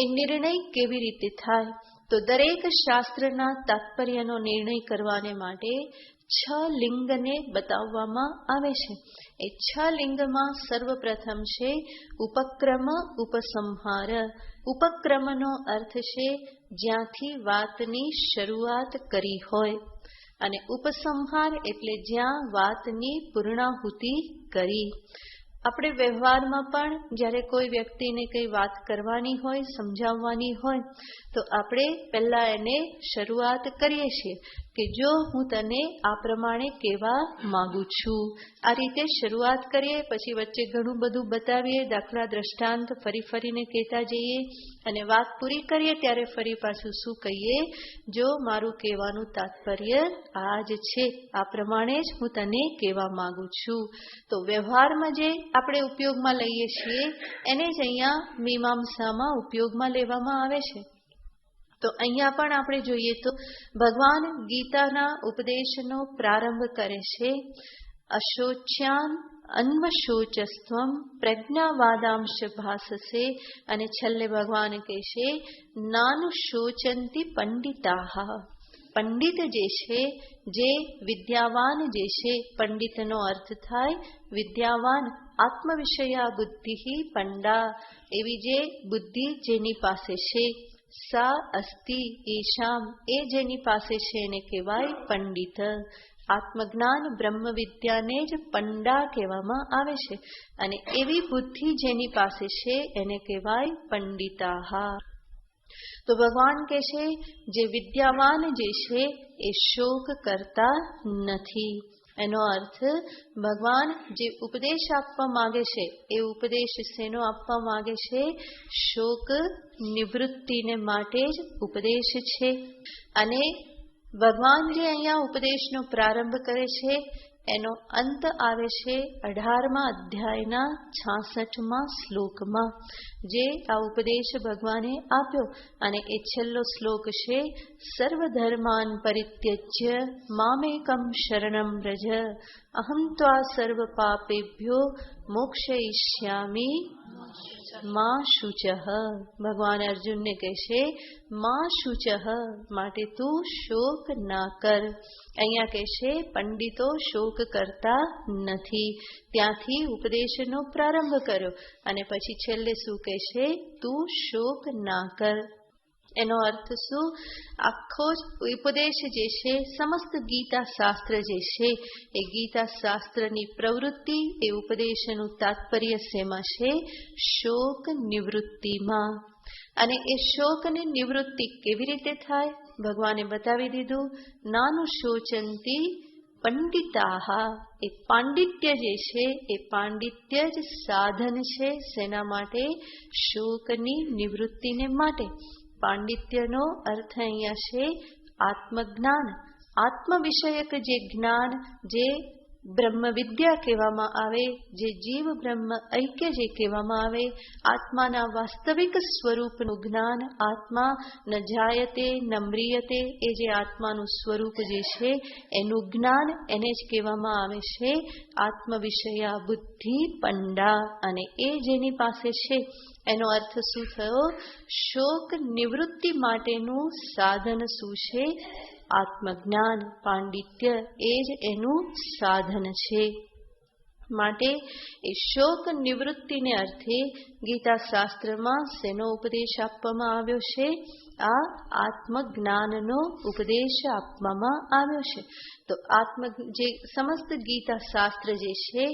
એ નિર્ણય કેવી રીતે થાય. તો દરેક શાસ્ત્રના તાત્પર્યનો નિર્ણય કરવાને માટે 6 લિંગને બતાવવામાં આવે છે. એ 6 લિંગમાં સર્વપ્રથમ છે ઉપક્રમ ઉપસંહાર. ઉપક્રમનો અર્થ છે જ્યાંથી વાતની શરૂઆત કરી હોય, અને ઉપસંહાર એટલે જ્યાં વાતની પૂર્ણાહુતિ કરી. આપણે વ્યવહારમાં પણ જ્યારે કોઈ વ્યક્તિને કંઈ વાત કરવાની હોય, સમજાવવાની હોય, તો આપણે પહેલા એને શરૂઆત કરીએ છીએ. કે જો હું તને આ પ્રમાણે કહેવા માંગુ છું. આ રીતે શરૂઆત કરીએ, પછી વચ્ચે ઘણું બધું બતાવીએ, દાખલા દ્રષ્ટાંત ફરીને કહેતા જઈએ અને વાત પૂરી કરીએ ત્યારે ફરી પાછું શું કહીએ, જો મારું કહેવાનું તાત્પર્ય આ જ છે, આ પ્રમાણે જ હું તને કહેવા માંગુ છું. તો વ્યવહારમાં જે આપણે ઉપયોગમાં લઈએ છીએ એને જ અહીંયા મીમાંસામાં ઉપયોગમાં લેવામાં આવે છે. તો અહીંયા પણ આપણે જોઈએ તો ભગવાન ગીતાના ઉપદેશનો પ્રારંભ કરે છે. અશોચ્યાન અન્વશોચસ્ત્વમ પ્રજ્ઞાવાદાંશ ભાસસે, અને છેલ્લે ભગવાન કહે છે નાનુશોચંતી પંડિતાહ. પંડિત જે છે, જે વિદ્યાવાન જે છે, પંડિતનો અર્થ થાય વિદ્યાવાન, આત્મવિષયા બુદ્ધિ પંડા, એવી જે બુદ્ધિ જેની પાસે છે, સા અસ્તિ એશામ, એ જેની પાસે છે એને કહેવાય પંડિત. આત્મજ્ઞાન બ્રહ્મ વિદ્યાને જ પંડા કહેવામાં આવે છે અને એવી બુદ્ધિ જેની પાસે છે એને કહેવાય પંડિતાહ. તો ભગવાન કહે છે જે વિદ્યાવાન જે છે એ શોક કરતા નથી. એનો અર્થ ભગવાન જે ઉપદેશ આપવા માંગે છે એ ઉપદેશ શેનો આપવા માંગે છે? શોક નિવૃત્તિને માટે જ ઉપદેશ છે. અને ભગવાન જે અહીંયા ઉપદેશનો પ્રારંભ કરે છે એનો અંત આવે છે 18મા અધ્યાયના 66મા શ્લોકમાં, જે આ ઉપદેશ ભગવાને આપ્યો. અને એ છેલ્લો શ્લોક છે સર્વધર્માન પરિત્યજ્ય મામેકમ શરણમ વ્રજ અહં ત્વા સર્વ પાપેભ્યો મોક્ષયિષ્યામિ મા શુચઃ. ભગવાન અર્જુનને કહે છે મા શુચઃ, માટે તું શોક ના કર. અહીંયા કહે છે પંડિતો શોક કરતા નથી. ત્યાંથી ઉપદેશનો પ્રારંભ કર્યો અને પછી છેલ્લે શું કહે છે? તું શોક ના કર. એનો અર્થ શું? આખો જ ઉપદેશ જે છે, સમસ્ત ગીતા શાસ્ત્ર જે છે એ ગીતા શાસ્ત્રની પ્રવૃત્તિ, એ ઉપદેશનું તાત્પર્ય શેમાં છે? શોક નિવૃત્તિમાં. અને એ શોકની નિવૃત્તિ કેવી રીતે થાય? ભગવાને બતાવી દીધું. નાનું શોચંતી પંડિતાહ, એ પાંડિત્ય જે છે એ પાંડિત્ય જ સાધન છે. શેના માટે? શોકની નિવૃત્તિને માટે. પાંડિત્યનો અર્થ અહીંયા છે આત્મજ્ઞાન, આત્મ વિષયક જે જ્ઞાન, જે બ્રહ્મ વિદ્યા કહેવામાં આવે, જે જીવ બ્રહ્મ ઐક્ય જે કહેવામાં આવે, આત્માના વાસ્તવિક સ્વરૂપનું જ્ઞાન. આત્મા ન જાયતે ન મ્રિયતે, એ જે આત્માનું સ્વરૂપ જે છે એનું જ્ઞાન, એને જ કહેવામાં આવે છે આત્મ વિષયા બુદ્ધિ પંડા. અને એ જેની પાસે છે એનો અર્થ શું થયો? શોક નિવૃત્તિ માટેનું સાધન શું છે? આત્મજ્ઞાન, પાંડિત્ય, એ જ એનું સાધન છે. માટે એ શોક નિવૃત્તિને અર્થે ગીતા શાસ્ત્રમાં શેનો ઉપદેશ આપવામાં આવ્યો છે? આ આત્મજ્ઞાનનો ઉપદેશ આપવામાં આવ્યો છે. તો જે સમસ્ત ગીતા શાસ્ત્ર જે છે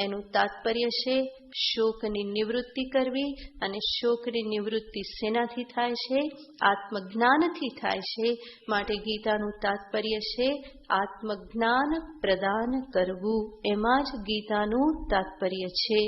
એનું તાત્પર્ય છે શોકની નિવૃત્તિ કરવી. અને શોકની નિવૃત્તિ શેનાથી થાય છે? આત્મજ્ઞાનથી થાય છે. માટે ગીતાનું તાત્પર્ય છે આત્મજ્ઞાન પ્રદાન કરવું, એમાં જ ગીતાનું તાત્પર્ય છે.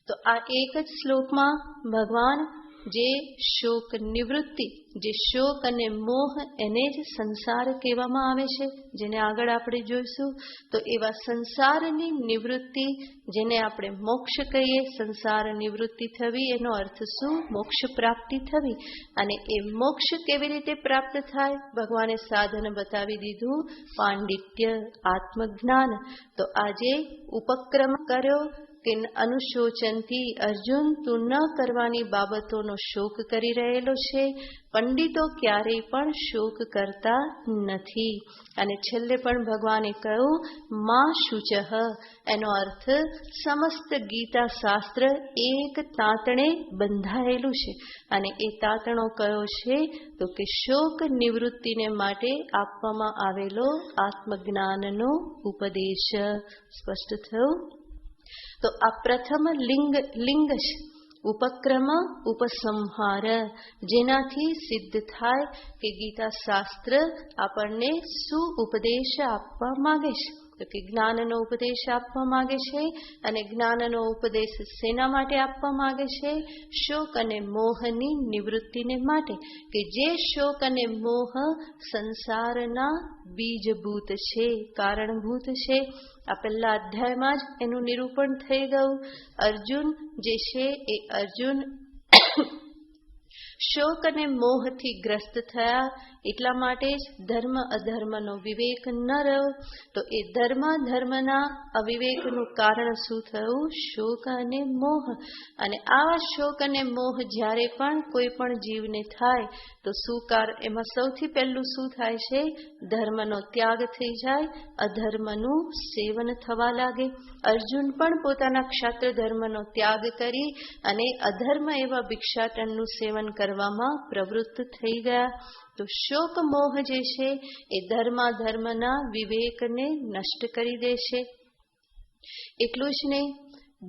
તો આ એક જ શ્લોકમાં ભગવાન જે શોક નિવૃત્તિ, જે શોક અને મોહ, એને જ સંસાર કહેવામાં આવે છે, જેને આગળ આપણે જોઈશું. તો એવા સંસારની નિવૃત્તિ, જેને આપણે મોક્ષ કહીએ, સંસાર નિવૃત્તિ થવી એનો અર્થ શું? મોક્ષ પ્રાપ્તિ થવી. અને એ મોક્ષ કેવી રીતે પ્રાપ્ત થાય? ભગવાને સાધન બતાવી દીધું, પાંડિત્ય, આત્મજ્ઞાન. તો આજે ઉપક્રમ કર્યો કે અનુશોચનથી અર્જુન, તું ન કરવાની બાબતોનો શોક કરી રહેલો છે. પંડિતો ક્યારેય પણ શોક કરતા નથી. અને છેલ્લે પણ ભગવાને કહ્યું મા શુચઃ, એનો અર્થ સમસ્ત ગીતા શાસ્ત્ર એક તાંતણે બંધાયેલું છે. અને એ તાંતણો કયો છે? તો કે શોક નિવૃત્તિને માટે આપવામાં આવેલો આત્મજ્ઞાનનો ઉપદેશ. સ્પષ્ટ થયું? તો આ પ્રથમ લિંગ છે. ઉપક્રમ ઉપસંહાર, જેનાથી સિદ્ધ થાય કે ગીતા શાસ્ત્ર આપણને શું ઉપદેશ આપવા માંગે છે. તો કે જ્ઞાનનો ઉપદેશ આપવા માંગે છે, અને જ્ઞાનનો ઉપદેશ શેના માટે આપવા માંગે છે? શોક અને મોહની નિવૃત્તિને માટે, કે જે શોક અને મોહ સંસારના બીજભૂત છે, કારણભૂત છે. આ પહેલા અધ્યાયમાં જ એનું નિરૂપણ થઈ ગયું. અર્જુન જે છે એ અર્જુન શોક અને મોહથી ગ્રસ્ત થયા, એટલા માટે જ ધર્મ અધર્મનો વિવેક ન રહ્યો. તો એ ધર્મના અવિવેકનું કારણ શું થયું? શોક અને મોહ. અને આવા શોક અને મોહ જ્યારે પણ કોઈ પણ જીવને થાય તો એમાં સૌથી પહેલું શું થાય છે? ધર્મનો ત્યાગ થઈ જાય, અધર્મનું સેવન થવા લાગે. અર્જુન પણ પોતાના ક્ષાત્ર ધર્મનો ત્યાગ કરી અને અધર્મ એવા ભિક્ષાટનનું સેવન કરવામાં પ્રવૃત્ત થઈ ગયા. તો શોક મોહ જે છે એ ધર્મના વિવેકને નષ્ટ કરી દેશે. એટલું જ નહીં,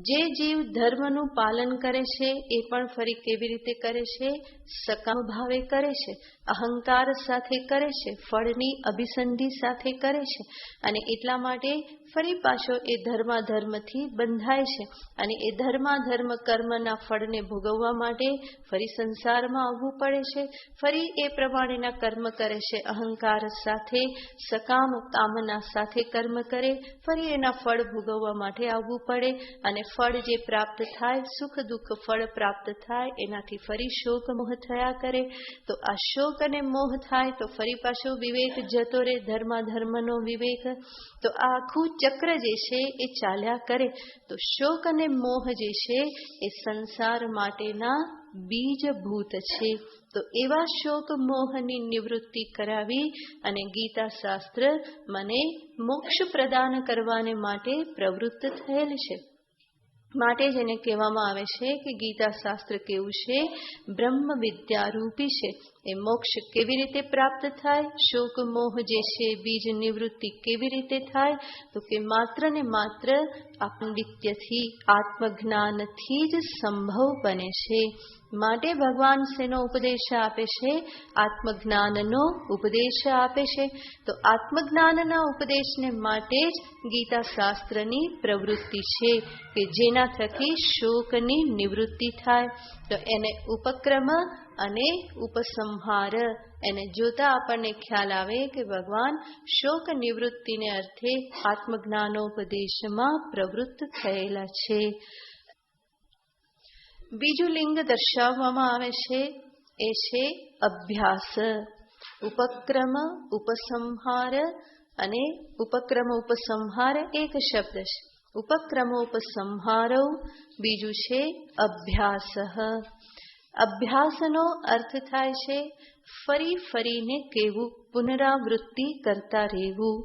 જે જીવ ધર્મનું પાલન કરે છે એ પણ ફરી કેવી રીતે કરે છે? સકામ ભાવે કરે છે, અહંકાર સાથે કરે છે, ફળની અભિસંધિ સાથે કરે છે. અને એટલા માટે ફરી પાછો એ ધર્મથી બંધાય છે, અને એ ધર્મ કર્મના ફળને ભોગવવા માટે ફરી સંસારમાં આવવું પડે છે. ફરી એ પ્રમાણેના કર્મ કરે છે, અહંકાર સાથે, સકામ કામના સાથે કર્મ કરે, ફરી એના ફળ ભોગવવા માટે આવવું પડે. અને ફળ જે પ્રાપ્ત થાય, સુખ દુઃખ ફળ પ્રાપ્ત થાય, એનાથી ફરી શોક મોહ થયા કરે. તો આ શોક અને મોહ થાય તો ફરી પાછો વિવેક જતો રહે, ધર્મનો વિવેક. તો આ આખું ચક્ર જે છે એ ચાલ્યા કરે. તો શોક અને મોહ જે છે એ સંસાર માટેના બીજભૂત છે. તો એવા શોક મોહની નિવૃત્તિ કરાવી અને ગીતા શાસ્ત્ર મને મોક્ષ પ્રદાન કરવાને માટે પ્રવૃત્ત થયેલ છે. માટે જ એને કહેવામાં આવે છે કે ગીતા શાસ્ત્ર કેવું છે? બ્રહ્મ વિદ્યારૂપી છે. એ મોક્ષ કેવી રીતે પ્રાપ્ત થાય? શોક મોહ જે છે બીજ નિવૃત્તિ કેવી રીતે થાય? તો કે માત્ર ને માત્ર પાંડિત્યથી, આત્મજ્ઞાનથી જ સંભવ બને છે. માટે ભગવાન શેનો ઉપદેશ આપે છે? આત્મજ્ઞાનનો ઉપદેશ આપે છે. તો આત્મજ્ઞાનના ઉપદેશને માટે જ ગીતા શાસ્ત્રની પ્રવૃત્તિ છે કે જેના થકી શોકની નિવૃત્તિ થાય. તો એને ઉપક્રમ અને ઉપસંહાર, એને જોતા આપણને ખ્યાલ આવે કે ભગવાન શોક નિવૃત્તિને અર્થે આત્મજ્ઞાનોપદેશમાં પ્રવૃત્ત થયેલા છે. બીજું લિંગ દર્શાવવામાં આવે છે એ છે અભ્યાસ. ઉપક્રમ ઉપસંહાર, અને ઉપક્રમ ઉપસંહાર એક શબ્દ છે. ઉપક્રમોપસંહારો, બીજું છે અભ્યાસ. અભ્યાસનો અર્થ થાય છે ફરીને કહેવું, પુનરાવૃત્તિ કરતા રહેવું.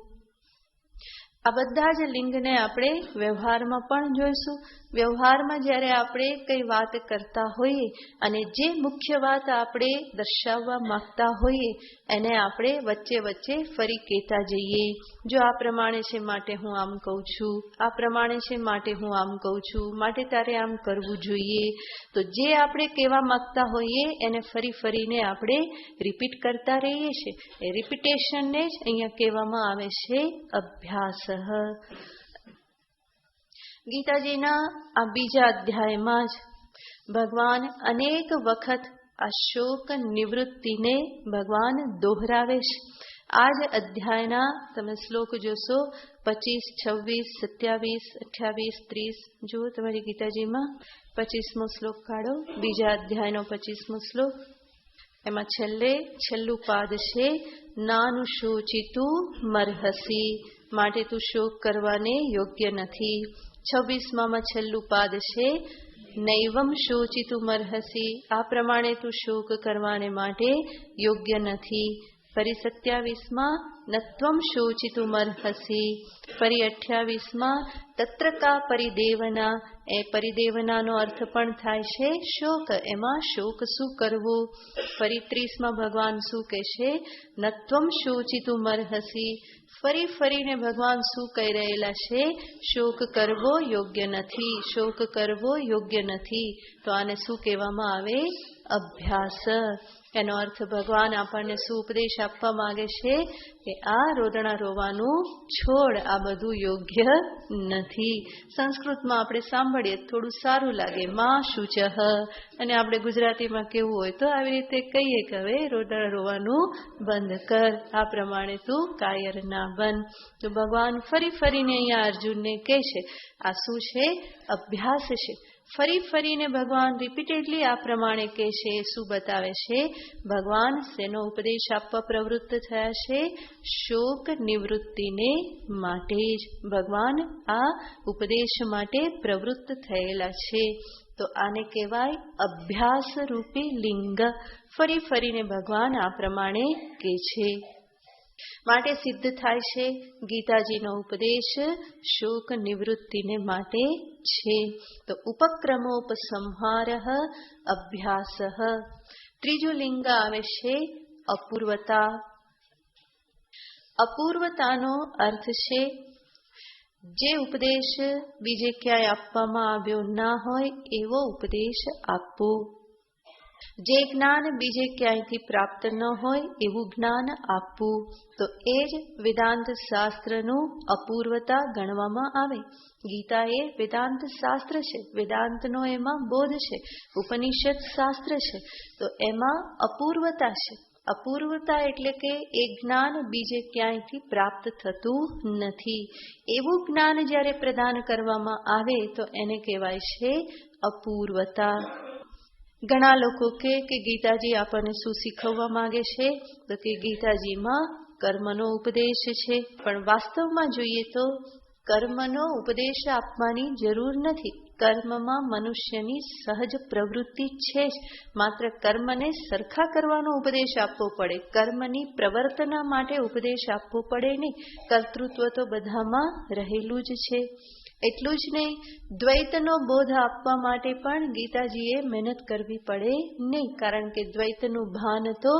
આ બધા જ લિંગને આપણે વ્યવહારમાં પણ જોઈશું. વ્યવહારમાં જ્યારે આપણે કઈ વાત કરતા હોઈએ અને જે મુખ્ય વાત આપણે દર્શાવવા માંગતા હોઈએ એને આપણે વચ્ચે ફરી કહેતા જઈએ. જો આ પ્રમાણે છે માટે હું આમ કહું છું, આ પ્રમાણે છે માટે હું આમ કહું છું, માટે તારે આમ કરવું જોઈએ. તો જે આપણે કહેવા માંગતા હોઈએ એને ફરીને આપણે રિપીટ કરતા રહીએ છીએ. એ રિપીટેશનને જ અહીંયા કહેવામાં આવે છે અભ્યાસ. ગીતાજીના આ બીજા અધ્યાયમાં જ ભગવાન અનેક વખત આ શોક નિવૃત્તિને ભગવાન દોહરાવે છે. આ જ અધ્યાયના તમે શ્લોક જોશો 25, 26, 27, 28, 30. જુઓ તમારી ગીતાજીમાં 25મો શ્લોક કાઢો, બીજા અધ્યાયનો 25મો શ્લોક. એમાં છેલ્લું પાદ છે નાનું શોચિતું મરહસી, માટે તું શોક કરવાને યોગ્ય નથી. 26માં છેલ્લું પાદ છે નૈવમ શોચિતું મરહસી, આ પ્રમાણે તું શોક કરવાને માટે યોગ્ય નથી. ફરી 27માં નત્વમ શોચિતું મરહસી, ફરી 28માં તત્ર કા પરિદેવના, એ પરિદેવનાનો અર્થ પણ થાય છે શોક. એમાં શોક શું કરવો? ફરી 30માં ભગવાન શું કહેશે? નત્વમ શોચિતું મર્હસી. ફરીને ભગવાન શું કહી રહેલા છે? શોક કરવો યોગ્ય નથી, શોક કરવો યોગ્ય નથી. તો આને શું કહેવામાં આવે? અભ્યાસ. એનો અર્થ ભગવાન આપણને શું ઉપદેશ આપવા માંગે છે કે આ રોદણા રોવાનું છોડ, આ બધું યોગ્ય નથી. સંસ્કૃતમાં આપણે સાંભળીએ થોડું સારું લાગે, માં શુચઃ, અને આપણે ગુજરાતીમાં કેવું હોય તો આવી રીતે કહીએ કે હવે રોદણા રોવાનું બંધ કર, આ પ્રમાણે તું કાયર ના બન. તો ભગવાન ફરીને અહીંયા અર્જુનને કહે છે આ શું છે? અભ્યાસ છે. ફરીને ભગવાન રિપીટેડલી આ પ્રમાણે કહે છે. શું બતાવે છે? ભગવાન શેનો ઉપદેશ આપવા પ્રવૃત્ત થયા છે? શોક નિવૃત્તિને માટે જ ભગવાન આ ઉપદેશ માટે પ્રવૃત્ત થયેલા છે. તો આને કહેવાય અભ્યાસ રૂપી લિંગ. ફરીને ભગવાન આ પ્રમાણે કહે છે. માટે સિદ્ધ થાય છે ગીતાજીનો ઉપદેશ શોક નિવૃત્તિને માટે છે. તો ઉપક્રમોપસંહાર અભ્યાસ. ત્રીજું લિંગ આવે છે અપૂર્વતા. અપૂર્વતાનો અર્થ છે જે ઉપદેશ બીજે ક્યાંય આપવામાં આવ્યો ના હોય એવો ઉપદેશ આપવો. જે જ્ઞાન બીજે ક્યાંયથી પ્રાપ્ત ન હોય એવું જ્ઞાન આપવું. તો એ જ વેદાંત શાસ્ત્રનું અપૂર્વતા ગણવામાં આવે. ગીતા એ વેદાંત શાસ્ત્ર છે, વેદાંતનો એમાં બોધ છે, ઉપનિષદ શાસ્ત્ર છે. તો એમાં અપૂર્વતા છે. અપૂર્વતા એટલે કે એ જ્ઞાન બીજે ક્યાંયથી પ્રાપ્ત થતું નથી. એવું જ્ઞાન જ્યારે પ્રદાન કરવામાં આવે તો એને કહેવાય છે અપૂર્વતા. ઘણા લોકો કે ગીતાજી આપણને શું શીખવવા માંગે છે? તો કે ગીતાજીમાં કર્મનો ઉપદેશ છે. પણ વાસ્તવમાં જોઈએ તો કર્મનો ઉપદેશ આપવાની જરૂર નથી. કર્મમાં મનુષ્યની સહજ પ્રવૃત્તિ છે જ. માત્ર કર્મને સરખા કરવાનો ઉપદેશ આપવો પડે, કર્મની પ્રવર્તના માટે ઉપદેશ આપવો પડે નહીં. કર્તૃત્વ તો બધામાં રહેલું જ છે. એટલું જ નહીં, દ્વૈતનો બોધ આપવા માટે પણ ગીતાજીએ મહેનત કરવી પડે નહીં. કારણ કે દ્વૈતનું ભાન તો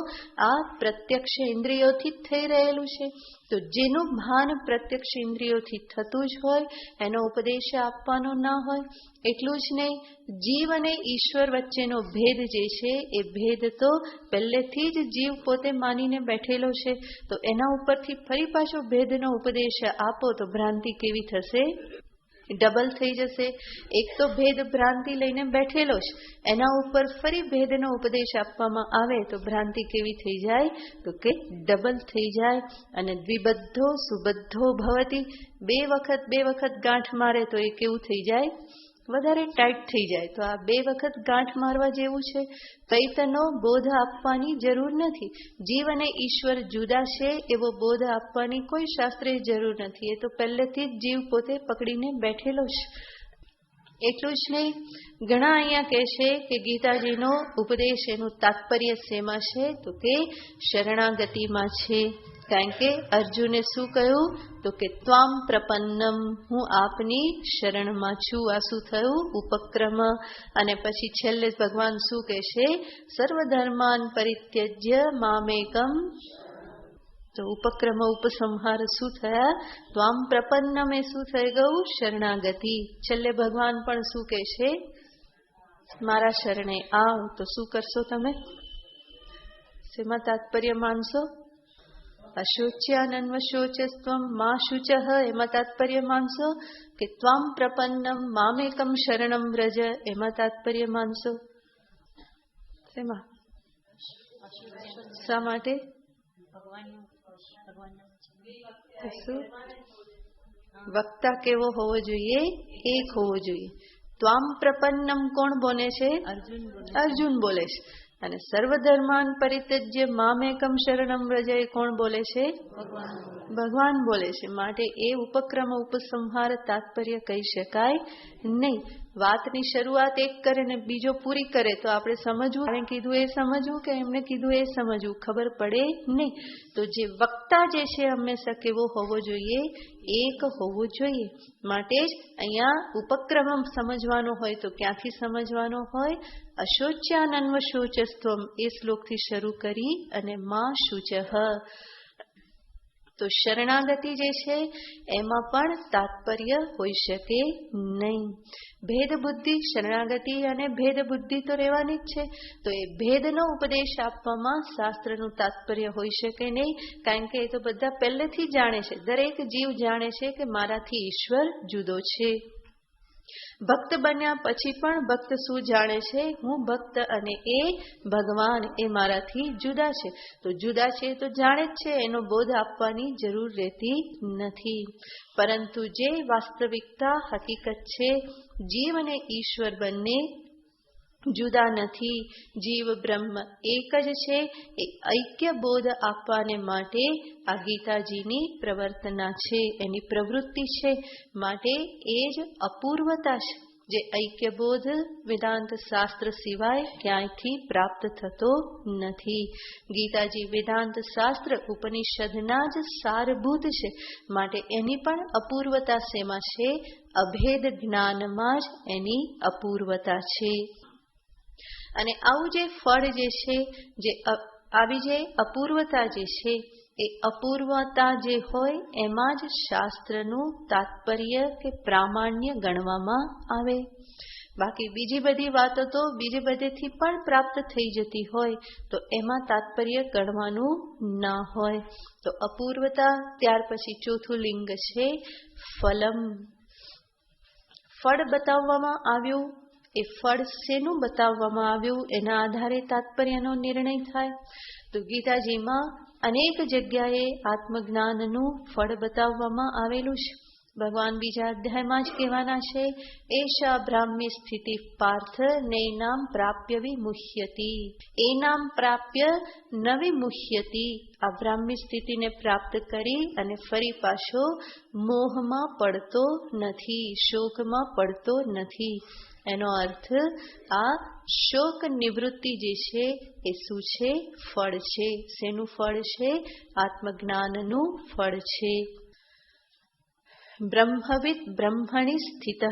આ પ્રત્યક્ષ ઇન્દ્રિયોથી જ થઈ રહેલું છે. તો જેનું ભાન પ્રત્યક્ષ ઇન્દ્રિયોથી થતું જ હોય એનો ઉપદેશ આપવાનો ના હોય. એટલું જ નહીં, જીવ અને ઈશ્વર વચ્ચેનો ભેદ જે છે એ ભેદ તો પહેલેથી જ જીવ પોતે માનીને બેઠેલો છે. તો એના ઉપરથી ફરી પાછો ભેદનો ઉપદેશ આપો તો ભ્રાંતિ કેવી થશે? ડબલ થઈ જશે. એક તો ભેદ ભ્રાંતિ લઈને બેઠેલો છે, એના ઉપર ફરી ભેદનો ઉપદેશ આપવામાં આવે તો ભ્રાંતિ કેવી થઈ જાય? તો કે ડબલ થઈ જાય. અને દ્વિબદ્ધો સુબદ્ધો ભવતી. બે વખત ગાંઠ મારે તો એ કેવું થઈ જાય? વધારે ટાઈટ થઈ જાય. તો આ બે વખત ગાંઠ મારવા જેવું છે. દ્વૈતનો બોધ આપવાની જરૂર નથી. જીવ અને ઈશ્વર જુદા છે એવો બોધ આપવાની કોઈ શાસ્ત્રે જરૂર નથી. એ તો પહેલેથી જ જીવ પોતે પકડીને બેઠેલો છે. એટલું જ નહીં, ઘણા અહીંયા કહે છે કે ગીતાજીનો ઉપદેશ એનું તાત્પર્ય શેમાં છે? તો કે શરણાગતિમાં છે. કારણ કે અર્જુને શું કહ્યું? તો કે ત્વામ પ્રપન્નમ, હું આપની શરણમાં છું. આ શું થયું? ઉપક્રમ. અને પછી છેલ્લે ભગવાન શું કહે છે? સર્વધર્માન પરિત્યજ્ય મામેકમ. તો ઉપક્રમ ઉપસંહાર શું થયા? ત્વામ પ્રપન્નમ એ શું થઈ ગયું? શરણાગતિ. છેલ્લે ભગવાન પણ શું કહે છે? મારા શરણે આવ. તો શું કરશો તમે? શેમાં તાત્પર્ય માનશો? અશોચ્યાનન્વશોચસ્ત્વમ મા શુચઃ, એમાં તાત્પર્ય માનશો? કે ત્વામ પ્રપન્નમ મામેકમ શરણમ વ્રજ, એમાં તાત્પર્ય માનશો? શેમાં? શા માટે? વક્તા કેવો હોવો જોઈએ? એક હોવો જોઈએ. ત્વામ પ્રપન્નમ કોણ બોલે છે? અર્જુન બોલે છે. અને સર્વધર્માન પરિત્યજ્ય મામેકમ શરણમ વ્રજ એ કોણ બોલે છે? ભગવાન બોલે છે. માટે એ ઉપક્રમ ઉપસંહાર તાત્પર્ય કહી શકાય નહીં. વાતની શરૂઆત એક કરે ને બીજો પૂરી કરે તો આપણે સમજવું, એણે કીધું એ સમજવું કે એમને કીધું એ સમજવું ખબર પડે નહીં. તો જે વક્તા જે છે હંમેશા કેવો હોવો જોઈએ? એક હોવો જોઈએ. માટે જ અહીંયા ઉપક્રમ સમજવાનો હોય તો ક્યાંથી સમજવાનો હોય? અશોચ્યાનન્વ શોચસ્ત્વમ એ શ્લોકથી શરૂ કરી અને માં શુચઃ. તો શરણાગતિ જે છે એમાં પણ તાત્પર્ય હોઈ શકે નહીં. ભેદ બુદ્ધિ, શરણાગતિ અને ભેદ બુદ્ધિ તો રહેવાની જ છે. તો એ ભેદનો ઉપદેશ આપવામાં શાસ્ત્રનું તાત્પર્ય હોઈ શકે નહીં, કારણ કે એ તો બધા પહેલેથી જાણે છે. દરેક જીવ જાણે છે કે મારાથી ઈશ્વર જુદો છે. ભક્ત બન્યા પછી પણ ભક્ત શું જાણે છે? હું ભક્ત અને એ ભગવાન એ મારાથી જુદા છે. તો જુદા છે તો જાણે જ છે, એનો બોધ આપવાની જરૂર રહેતી નથી. પરંતુ જે વાસ્તવિકતા હકીકત છે, જીવ અને ઈશ્વર બંને જુદા નથી, જીવ બ્રહ્મ એક જ છે. એ ઐક્ય બોધ આપવાને માટે આ ગીતાજીની પ્રવર્તના છે, એની પ્રવૃત્તિ છે. માટે એ જ અપૂર્વતા છે, જે ઐક્ય બોધ વેદાંત શાસ્ત્ર સિવાય ક્યાંયથી પ્રાપ્ત થતો નથી. ગીતાજી વેદાંત શાસ્ત્ર ઉપનિષદના જ સારભૂત છે. માટે એની પણ અપૂર્વતા શેમાં છે? અભેદ જ્ઞાનમાં જ એની અપૂર્વતા છે. અને આવું જે ફળ જે છે, જે આવી જે અપૂર્વતા જે છે, એ અપૂર્વતા જે હોય એમાં જ શાસ્ત્રનું તાત્પર્ય કે પ્રામાણ્ય ગણવામાં આવે. બાકી બીજી બધી વાતો તો બીજે બધેથી પણ પ્રાપ્ત થઈ જતી હોય તો એમાં તાત્પર્ય ગણવાનું ના હોય. તો અપૂર્વતા. ત્યાર પછી ચોથું લિંગ છે ફલમ. ફળ બતાવવામાં આવ્યું. એ ફળ શેનું બતાવવામાં આવ્યું એના આધારે તાત્પર્યનો નિર્ણય થાય. તો ગીતાજીમાં અનેક જગ્યાએ આત્મજ્ઞાનનું ફળ બતાવવામાં આવેલું છે. ભગવાન બીજા અધ્યાયમાં જ કહેવાના છે, એશા બ્રાહ્મી સ્થિતિ પાર્થ નૈનામ પ્રાપ્ય વિમુહ્યતિ. એનામ પ્રાપ્ય ન વિમુહ્યતિ. આ બ્રાહ્મી સ્થિતિને પ્રાપ્ત કરી અને ફરી પાછો મોહમાં પડતો નથી, શોકમાં પડતો નથી. એનો અર્થ આ શોક નિવૃત્તિ જે છે એ શું છે? ફળ છે. શેનું ફળ છે? આત્મજ્ઞાનનું ફળ છે. બ્રહ્મવિદ બ્રહ્મણી સ્થિત.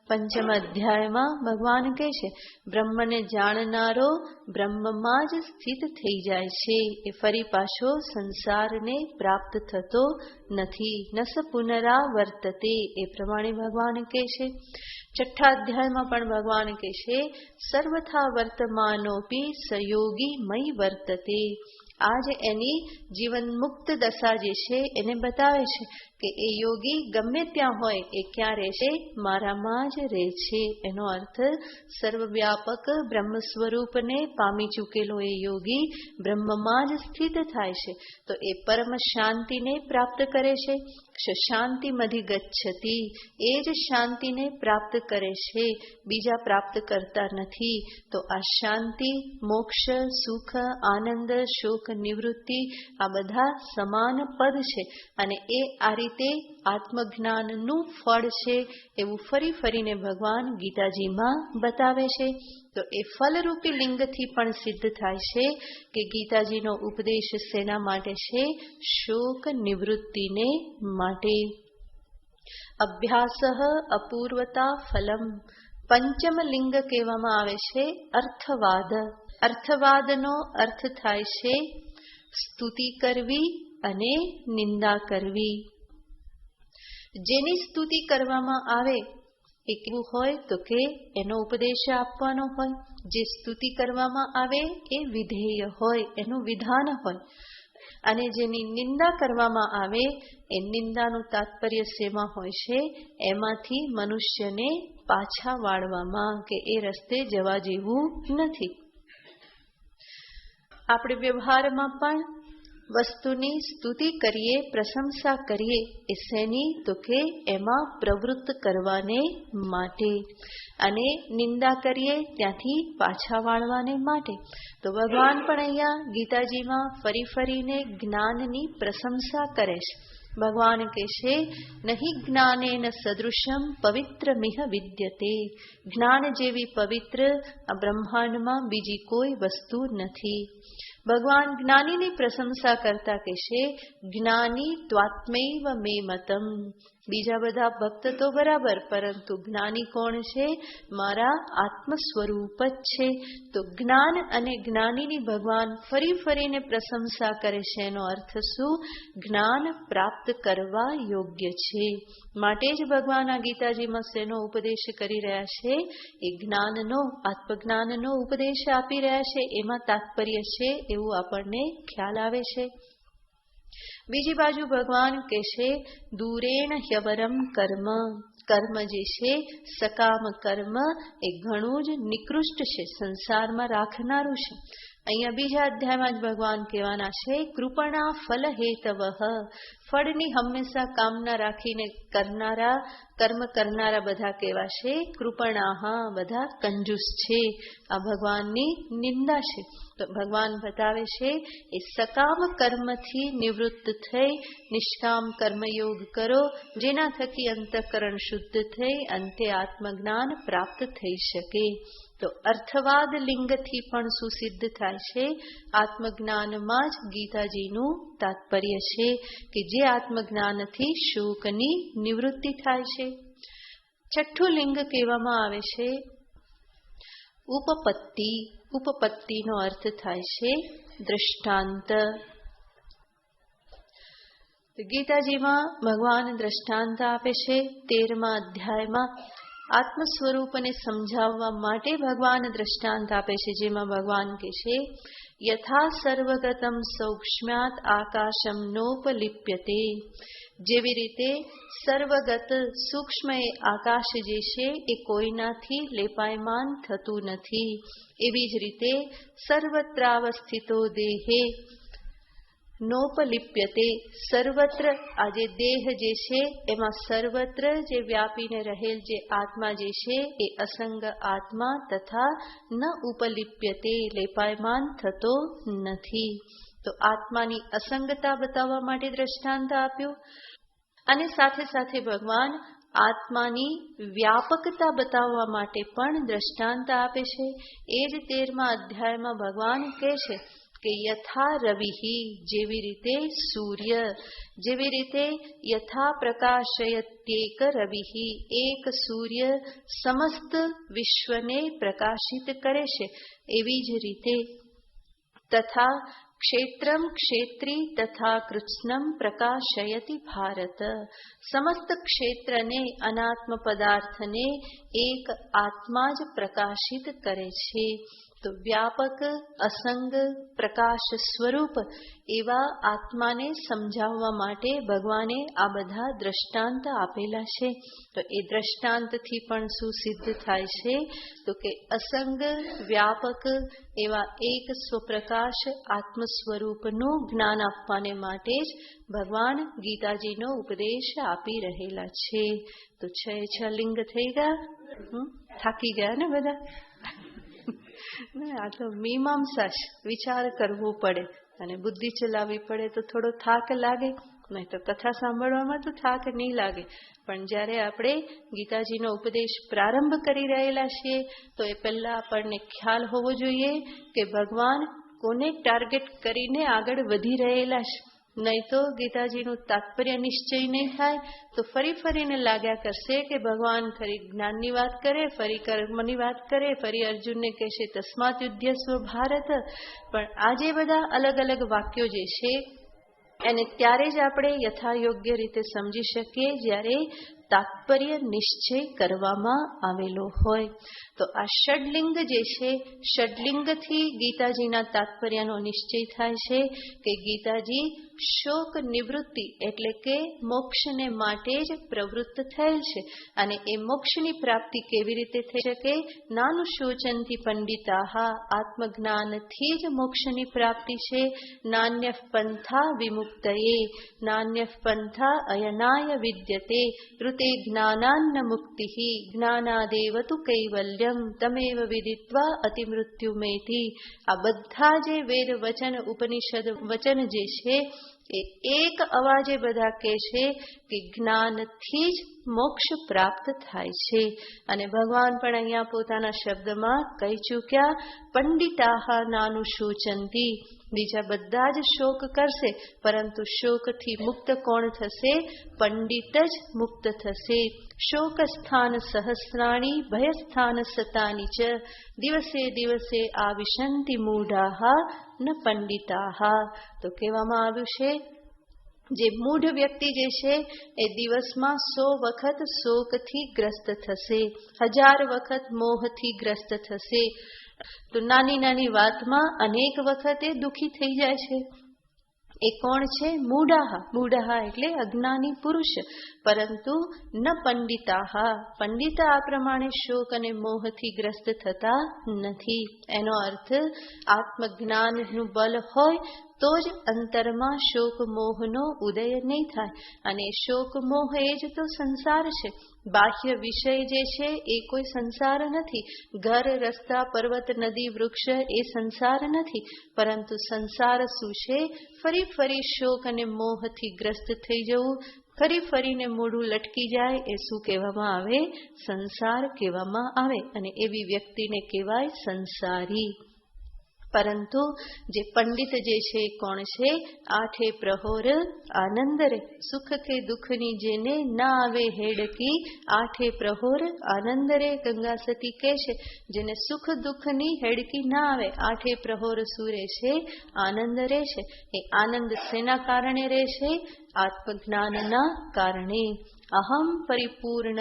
પંચમ અધ્યાયમાં ભગવાન કહે છે, બ્રહ્મને જાણનારો બ્રહ્મમાં જ સ્થિત થઈ જાય છે. એ ફરી પાછો સંસારને પ્રાપ્ત થતો નથી. નસ પુનરાવર્તતે. એ પ્રમાણે ભગવાન કહે છે. છઠ્ઠા અધ્યાયમાં પણ ભગવાન કહે છે, સર્વથા વર્તમાનોપી સયોગી મય વર્તતે. આજ એની જીવન મુક્ત દશા જે છે એને બતાવે છે કે એ યોગી ગમે ત્યાં હોય એ ક્યાં રહે છે? મારામાં જ રહે છે. એનો અર્થ સર્વવ્યાપક બ્રહ્મ સ્વરૂપને પામી ચૂકેલો એ યોગી બ્રહ્મમાં જ સ્થિત થાય છે. તો એ પરમ શાંતિને પ્રાપ્ત કરે છે. શાંતિ મધિ ગચ્છતિ. એ જ શાંતિને પ્રાપ્ત કરે છે, બીજા પ્રાપ્ત કરતા નથી. તો આ શાંતિ, મોક્ષ, સુખ, આનંદ, શોક નિવૃત્તિ આ બધા સમાન પદ છે. અને એ આ રીતે આત્મજ્ઞાનનું ફળ છે એવું ફરી ફરીને ભગવાન ગીતાજીમાં બતાવે છે. તો એ ફલરૂપી લિંગથી પણ સિદ્ધ થાય છે કે ગીતાજીનો ઉપદેશ શેના માટે છે? શોક નિવૃત્તિને માટે. અભ્યાસ અપૂર્વતા ફલમ. પંચમ લિંગ કહેવામાં આવે છે અર્થવાદ. અર્થવાદનો અર્થ થાય છે સ્તુતિ કરવી અને નિંદા કરવી. જેની સ્તુતિ કરવામાં આવે એ કેવું હોય તો કે એનો ઉપદેશ આપવાનો હોય. જે સ્તુતિ કરવામાં આવે એ વિધેય હોય, એનું વિધાન હોય. અને જેની નિંદા કરવામાં આવે એ નિંદાનું તાત્પર્ય શેમાં હોય છે? એમાંથી મનુષ્યને પાછા વાળવામાં, કે એ રસ્તે જવા જેવું નથી. આપણે વ્યવહારમાં પણ વસ્તુની સ્તુતિ કરીએ, પ્રશંસા કરીએ એ શેની? તો કે એમાં પ્રવૃત્ત કરવાને માટે. અને નિંદા કરીએ ત્યાંથી પાછા વાળવાને માટે. તો ભગવાન પણ અહીંયા ગીતાજીમાં ફરી ફરીને જ્ઞાનની પ્રશંસા કરે છે. ભગવાન કહેશે નહીં જ્ઞાનેન સદૃશમ પવિત્રમિહ વિદ્યતે. જ્ઞાન જેવી પવિત્ર આ બ્રહ્માંડમાં બીજી કોઈ વસ્તુ નથી. ભગવાન જ્ઞાનીની પ્રશંસા કરતા કહેશે જ્ઞાની ત્વાત્મૈવ મે મતમ. બીજા બધા ભક્ત તો બરાબર, પરંતુ જ્ઞાની કોણ છે? મારા આત્મ સ્વરૂપ જ છે. તો જ્ઞાન અને જ્ઞાનીની ભગવાન ફરી ફરીને પ્રશંસા કરે છે. એનો અર્થ શું? જ્ઞાન પ્રાપ્ત કરવા યોગ્ય છે. માટે જ ભગવાન આ ગીતાજીમાં શેનો ઉપદેશ કરી રહ્યા છે? એ જ્ઞાનનો, આત્મજ્ઞાનનો ઉપદેશ આપી રહ્યા છે. એમાં તાત્પર્ય છે એવું આપણને ખ્યાલ આવે છે. બીજી બાજુ ભગવાન કહેશે દૂરેણ હ્યવરમ કર્મ. કર્મ જે છે સકામ કર્મ એ ઘણું જ નિકૃષ્ટ છે, સંસારમાં રાખનારું છે. અહીંયા બીજા અધ્યાયમાં જ ભગવાન કહેવાના છે કૃપણા ફલ હેતવઃ. ફળની હંમેશા કામના રાખીને કરનારા, કર્મ કરનારા બધા કેવા છે? કૃપણા, બધા કંજૂસ છે. આ ભગવાનની નિંદા છે. તો ભગવાન બતાવે છે એ સકામ કર્મથી નિવૃત્ત થઈ નિષ્કામ કર્મયોગ કરો, જેના થકી અંતઃકરણ શુદ્ધ થઈ અંતે આત્મજ્ઞાન પ્રાપ્ત થઈ શકે. તો અર્થવાદ લિંગથી પણ સુસિદ્ધ થાય છે. આત્મજ્ઞાનમાં જ ગીતાજીનું તાત્પર્ય છે કે જે આત્મજ્ઞાનથી શોકની નિવૃત્તિ થાય છે. છઠ્ઠું લિંગ કહેવામાં આવે છે ઉપપત્તિ. ઉપપત્તિનો અર્થ થાય છે દ્રષ્ટાંત. ગીતાજીમાં ભગવાન દ્રષ્ટાંત આપે છે. 13મા અધ્યાયમાં આત્મ સ્વરૂપને સમજાવવા માટે ભગવાન દ્રષ્ટાંત આપે છે, જેમાં ભગવાન કહે છે યથા સર્વગતમ સૌક્ષ્મ્યાત આકાશમ નોપલિપ્યતે. જેવી રીતે સર્વગત સૂક્ષ્મ એ આકાશ જે છે એ કોઈનાથી લેપાયમાન થતું નથી, એવી જ રીતે સર્વત્રાવસ્થિતો દેહે નોપલિપ્યતે. સર્વત્ર આ જે દેહ જે છે એમાં સર્વત્ર જે વ્યાપીને રહેલ જે આત્મા જે છે એ અસંગ આત્મા તથા ન ઉપલિપ્યતે, લેપાયમાન થતો નથી. તો આત્માની અસંગતા બતાવવા માટે દ્રષ્ટાંત આપ્યું, અને સાથે સાથે ભગવાન આત્માની વ્યાપકતા બતાવવા માટે પણ દ્રષ્ટાંત આપે છે. એ જ 13મા અધ્યાયમાં ભગવાન કહે છે કે યથા રવિહિ, જેવી રીતે સૂર્ય, જેવી રીતે યથા પ્રકાશયત્યેક રવિહિ, એક સૂર્ય સમસ્ત વિશ્વને પ્રકાશિત કરે છે, એવી જ રીતે તથા ક્ષેત્રમ ક્ષેત્રી તથા કૃત્સ્નમ પ્રકાશયતિ ભારત. સમસ્ત ક્ષેત્રને, અનાત્મ પદાર્થને એક આત્મા જ પ્રકાશિત કરે છે. તો વ્યાપક, અસંગ, પ્રકાશ સ્વરૂપ એવા આત્માને સમજાવવા માટે ભગવાને આ બધા દ્રષ્ટાંત આપેલા છે. તો એ દ્રષ્ટાંતથી પણ શું સિદ્ધ થાય છે? તો કે અસંગ, વ્યાપક એવા એક સ્વપ્રકાશ આત્મ સ્વરૂપનું જ્ઞાન આપવાને માટે જ ભગવાન ગીતાજીનો ઉપદેશ આપી રહેલા છે. તો 6 લિંગ થઈ ગયા. થાકી ગયા ને બધા? આ તો મીમાંસા, વિચાર કરવો પડે અને બુદ્ધિ ચલાવવી પડે તો થોડો થાક લાગે, નહીં તો કથા સાંભળવામાં તો થાક નહીં લાગે. પણ જ્યારે આપણે ગીતાજીનો ઉપદેશ પ્રારંભ કરી રહેલા છીએ તો એ પહેલા આપણને ખ્યાલ હોવો જોઈએ કે ભગવાન કોને ટાર્ગેટ કરીને આગળ વધી રહેલા છે. નહીં તો ગીતાજીનું તાત્પર્ય નિશ્ચય નહીં થાય તો ફરી ફરીને લાગ્યા કરશે કે ભગવાન ફરી જ્ઞાનની વાત કરે, ફરી કર્મની વાત કરે, ફરી અર્જુનને કહેશે તસ્માત યુધ્યસ્વ ભારત. પણ આ જે બધા અલગ અલગ વાક્યો જે છે એને ત્યારે જ આપણે યથાયોગ્ય રીતે સમજી શકીએ જ્યારે તાત્પર્ય નિશ્ચય કરવામાં આવેલો હોય. તો આ ષડલિંગ જે છે, ષડલિંગથી ગીતાજીના તાત્પર્યનો નિશ્ચય થાય છે કે ગીતાજી શોક નિવૃત્તિ એટલે કે મોક્ષને માટે જ પ્રવૃત્ત થયેલ છે. અને એ મોક્ષની પ્રાપ્તિ કેવી રીતે થઈ શકે? નાનું શોચનથી પંડિતાહા, આત્મજ્ઞાનથી જ મોક્ષની પ્રાપ્તિ છે. નાન્ય પંથા વિમુક્તયે, નાન્ય પંથા અયનાય વિદ્યતે, ઋતે જ્ઞાનાન્ન મુક્તિ, જ્ઞાનાદેવ તુ કૈવલ્યમ તમેવ વિદિત્વા અતિમૃત્યુમેતિ. આ બધા જે વેદ વચન ઉપનિષદ વચન જે છે એ એક અવાજે બધા કહે છે કે જ્ઞાનથી જ મોક્ષ પ્રાપ્ત થાય છે. અને ભગવાન પણ અહીંયા પોતાના શબ્દમાં કહી ચૂક્યા, પંડિતાહ નાનુશોચંતી, બીજા બધા જ શોક કરશે, પરંતુ શોકથી મુક્ત કોણ થશે? પંડિત જ મુક્ત થશે. શોક સ્થાન સહસ્રાણી ભયસ્થાન સતાની ચ, દિવસે દિવસે આવિશંતિ મૂઢાહ ન પંડિતાહ. તો કહેવામાં આવ્યું છે જે મૂઢ વ્યક્તિ જે છે એ દિવસમાં 100 વખત શોકથી ગ્રસ્ત થશે, 1000 વખત મોહથી ગ્રસ્ત થશે. તો નાની નાની વાતમાં અનેક વખતે દુઃખી થઈ જાય છે. એ કોણ છે? મૂઢાહ. મૂઢાહ એટલે અજ્ઞાની પુરુષ. પરંતુ ન પંડિતાહ, પંડિત આ પ્રમાણે શોક અને મોહથી ગ્રસ્ત થતા નથી. એનો અર્થ આત્મજ્ઞાનનું બલ હોય તો જ અંતરમાં શોક મોહનો ઉદય નહીં થાય. અને શોક મોહ એ જ તો સંસાર છે. બાહ્ય વિષય જે છે એ કોઈ સંસાર નથી. ઘર, રસ્તા, પર્વત, નદી, વૃક્ષ એ સંસાર નથી. પરંતુ સંસાર શું છે? ફરી ફરી શોક અને મોહથી ગ્રસ્ત થઈ જવું, ફરી ફરીને મોઢું લટકી જાય, એ શું કહેવામાં આવે? સંસાર કહેવામાં આવે. અને એવી વ્યક્તિને કહેવાય સંસારી. પરંતુ જે પંડિત જે છે કોણ છે? આઠે પ્રહોર આનંદ રે, સુખ કે દુઃખની જેને ના આવે હેડકી, આઠે પ્રહોર આનંદ રે. ગંગા સતી કહે છે જેને સુખ દુઃખની હેડકી ના આવે, આઠે પ્રહોર શું રહે છે? આનંદ રહે છે. એ આનંદ શેના કારણે રહે છે? આત્મજ્ઞાનના કારણે. અહમ પરિપૂર્ણ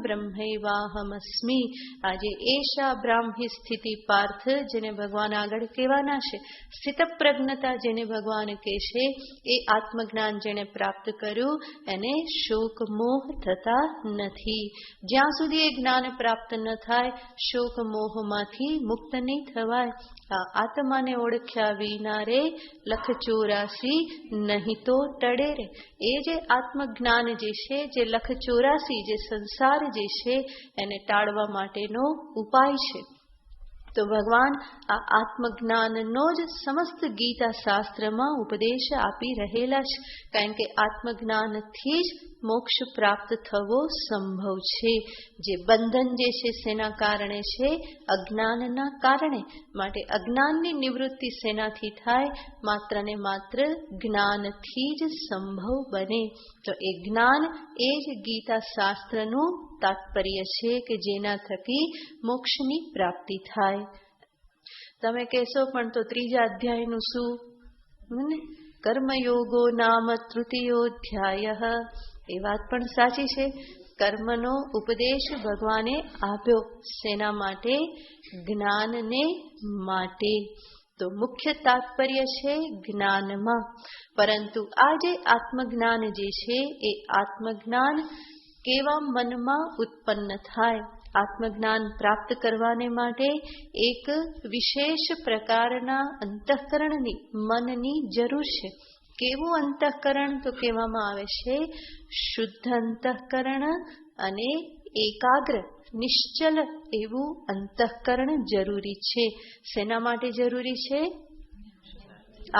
બ્રહ્મૈવાહમસ્મી. આજે એશા બ્રાહ્મી સ્થિતિ પાર્થ, જેને ભગવાન આગળ કહેવાના છે. સ્થિત પ્રજ્ઞતા જેને ભગવાન કહે છે, એ આત્મજ્ઞાન જેને પ્રાપ્ત કર્યું એને શોક મોહ થતા નથી. જ્યાં સુધી એ જ્ઞાન પ્રાપ્ત ન થાય, શોક મોહમાંથી મુક્ત નહીં થવાય. આ આત્માને ઓળખ્યા વિના રે, 184 નહીં તો ટળે રે. એ જે આત્મજ્ઞાન જે છે, જે 184 જે સંસાર જે છે એને ટાળવા માટેનો ઉપાય છે. તો ભગવાન આ આત્મજ્ઞાનનો જ સમસ્ત ગીતા શાસ્ત્રમાં ઉપદેશ આપી રહેલા છે. કારણ કે આત્મજ્ઞાનથી જ મોક્ષ પ્રાપ્ત થવો સંભવ છે. જે બંધન જે છે શેના કારણે છે? અજ્ઞાનના કારણે. માટે અજ્ઞાનની નિવૃત્તિ શેનાથી થાય? માત્ર ને માત્ર જ્ઞાનથી જ સંભવ બને. તો એ જ્ઞાન એ જ ગીતા શાસ્ત્રનું તાત્પર્ય છે કે જેના થકી મોક્ષની પ્રાપ્તિ થાય. તમે કહેશો પણ તો 3જા અધ્યાયનું શું? કર્મયોગો નામ તૃતીયોધ્યાય. એ વાત પણ સાચી છે. કર્મનો ઉપદેશ ભગવાને આપ્યો. શેના માટે? જ્ઞાનને માટે. તો મુખ્ય તાત્પર્ય છે જ્ઞાનમાં. પરંતુ આ જે આત્મજ્ઞાન જે છે એ આત્મજ્ઞાન કેવા મનમાં ઉત્પન્ન થાય? આત્મજ્ઞાન પ્રાપ્ત કરવાને માટે એક વિશેષ પ્રકારના અંતઃકરણની, મનની જરૂર છે. કેવું અંતઃકરણ? તો કહેવામાં આવે છે શુદ્ધ અંતઃકરણ અને એકાગ્ર નિશ્ચલ એવું અંતઃકરણ જરૂરી છે. શેના માટે જરૂરી છે?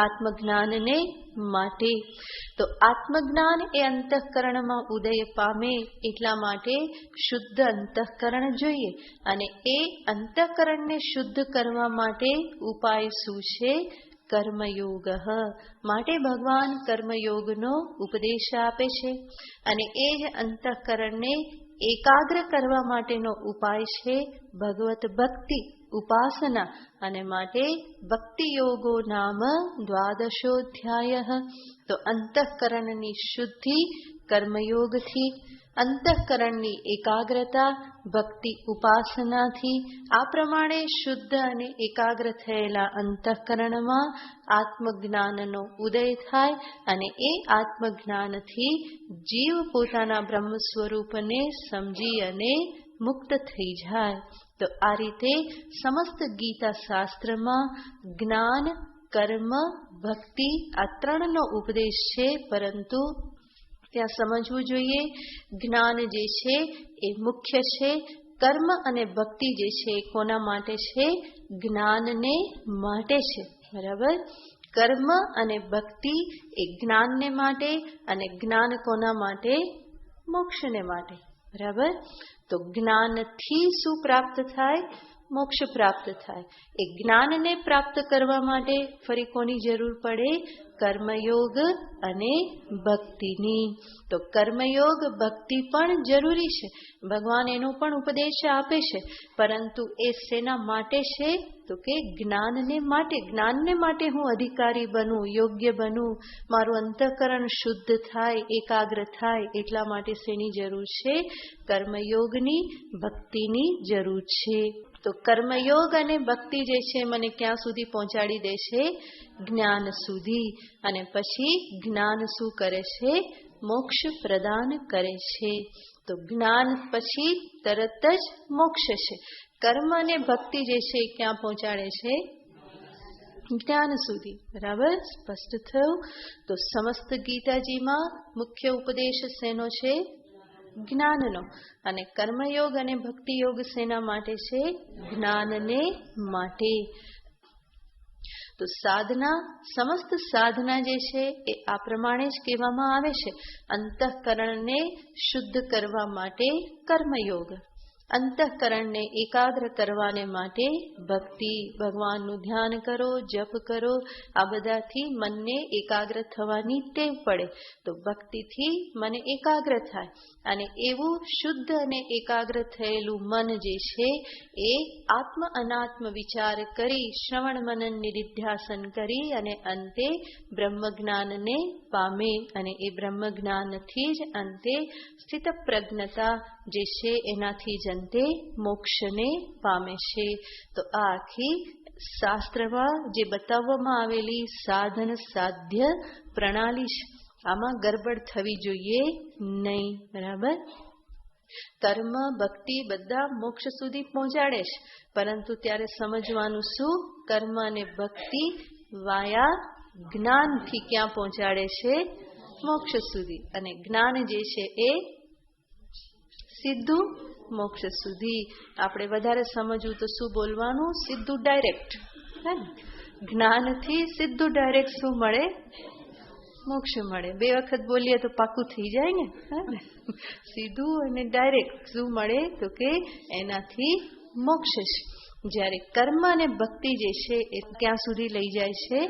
આત્મજ્ઞાનને માટે. તો આત્મજ્ઞાન એ અંતઃકરણમાં ઉદય પામે એટલા માટે શુદ્ધ અંતઃકરણ જોઈએ. અને એ અંતઃકરણને શુદ્ધ કરવા માટે ઉપાય શું છે? કર્મયોગ. માટે ભગવાન કર્મયોગનો ઉપદેશ આપે છે. અને એ જ અંતઃકરણને એકાગ્ર કરવા માટેનો ઉપાય છે ભગવત ભક્તિ, ઉપાસના. અને માટે ભક્તિ યોગો નામ 12ધ્યાય. તો અંતઃકરણની શુદ્ધિ કર્મયોગથી, અંતઃકરણની એકાગ્રતા ભક્તિ ઉપાસનાથી. આ પ્રમાણે શુદ્ધ અને એકાગ્ર થયેલા અંતઃકરણમાં આત્મજ્ઞાનનો ઉદય થાય. અને એ આત્મજ્ઞાનથી જીવ પોતાના બ્રહ્મ સ્વરૂપને સમજી અને મુક્ત થઈ જાય. તો આ રીતે સમસ્ત ગીતા શાસ્ત્રમાં જ્ઞાન, કર્મ, ભક્તિ આ 3નો ઉપદેશ છે. પરંતુ ત્યાં સમજવું જોઈએ જ્ઞાન જે છે એ મુખ્ય છે. કર્મ અને ભક્તિ જે છે કોના માટે છે? જ્ઞાનને માટે છે. બરાબર? કર્મ અને ભક્તિ એ જ્ઞાનને માટે, અને જ્ઞાન કોના માટે? મોક્ષને માટે. બરાબર? તો જ્ઞાનથી શું પ્રાપ્ત થાય? મોક્ષ પ્રાપ્ત થાય. એ જ્ઞાનને પ્રાપ્ત કરવા માટે ફરી કોની જરૂર પડે? કર્મયોગ અને ભક્તિની. તો કર્મયોગ ભક્તિ પણ જરૂરી છે. ભગવાન એનો પણ ઉપદેશ આપે છે, પરંતુ એ શેના માટે છે? તો કે જ્ઞાનને માટે. જ્ઞાનને માટે હું અધિકારી બનું, યોગ્ય બનું, મારું અંતઃકરણ શુદ્ધ થાય, એકાગ્ર થાય, એટલા માટે શેની જરૂર છે? કર્મયોગની, ભક્તિની જરૂર છે. તો કર્મયોગ અને ભક્તિ જે છે મને ક્યાં સુધી પહોંચાડી દેશે? જ્ઞાન સુધી. અને પછી જ્ઞાન શું કરે છે? મોક્ષ પ્રદાન કરે છે. તો જ્ઞાન પછી તરત જ મોક્ષ છે. કર્મ અને ભક્તિ જે છે એ ક્યાં પહોંચાડે છે? જ્ઞાન સુધી. બરાબર? સ્પષ્ટ થયું? તો સમસ્ત ગીતાજીમાં મુખ્ય ઉપદેશ શેનો છે? જ્ઞાનનો. અને કર્મયોગ અને ભક્તિ યોગ શેના માટે છે? જ્ઞાનને માટે. તો સાધના, સમસ્ત સાધના જે છે એ આ પ્રમાણે જ કહેવામાં આવે છે. અંતઃકરણને શુદ્ધ કરવા માટે કર્મયોગ, અંતઃકરણને એકાગ્ર કરવાને માટે ભક્તિ. ભગવાનનું ધ્યાન કરો, જપ કરો, આ બધાથી મનને એકાગ્ર થવાની ટેવ પડે. તો ભક્તિથી મન એકાગ્ર થાય, અને એવું શુદ્ધ અને એકાગ્ર થયેલું મન જે છે એ આત્મ અનાત્મ વિચાર કરી, શ્રવણ મનન નિધિધ્યાસન કરી અને અંતે બ્રહ્મ જ્ઞાનને પામે. અને એ બ્રહ્મ જ્ઞાનથી જ અંતે સ્થિત પ્રજ્ઞતા જે છે એનાથી જ અંતે મોક્ષને પામે છે. તો આ આખી શાસ્ત્રમાં જે બતાવવામાં આવેલી સાધન સાધ્ય પ્રણાલી છે, આમાં ગરબડ થવી જોઈએ નહીં. બરાબર? કર્મ ભક્તિ બધા મોક્ષ સુધી પહોંચાડે છે, પરંતુ ત્યારે સમજવાનું શું? કર્મ અને ભક્તિ વાયા જ્ઞાનથી ક્યાં પહોંચાડે છે? મોક્ષ સુધી. અને જ્ઞાન જે છે એ સીધું મોક્ષ સુધી. આપણે વધારે સમજવું તો શું બોલવાનું? સીધું ડાયરેક્ટ. જ્ઞાનથી સીધું ડાયરેક્ટ શું મળે? મોક્ષ મળે. બે વખત બોલીએ તો પાકું થઈ જાય ને. સીધું અને ડાયરેક્ટ શું મળે? તો કે એનાથી મોક્ષ છે. જ્યારે કર્મ અને ભક્તિ જે છે એ ક્યાં સુધી લઈ જાય છે?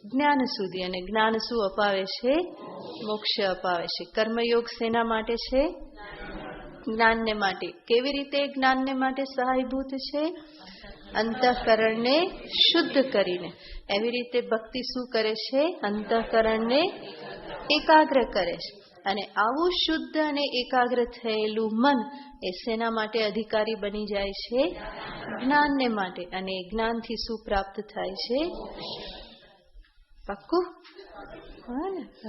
જ્ઞાન સુધી. અને જ્ઞાન શું અપાવે છે? મોક્ષ અપાવે છે. કર્મયોગ શેના માટે છે? જ્ઞાનને માટે. કેવી રીતે જ્ઞાનને માટે સહાયભૂત છે? અંતઃકરણને શુદ્ધ કરીને. એવી રીતે ભક્તિ શું કરે છે? અંતઃકરણને એકાગ્ર કરે છે. અને આવું શુદ્ધ અને એકાગ્ર થયેલું મન એ શેના માટે અધિકારી બની જાય છે? જ્ઞાનને માટે. અને જ્ઞાનથી શું પ્રાપ્ત થાય છે? પાક્કું?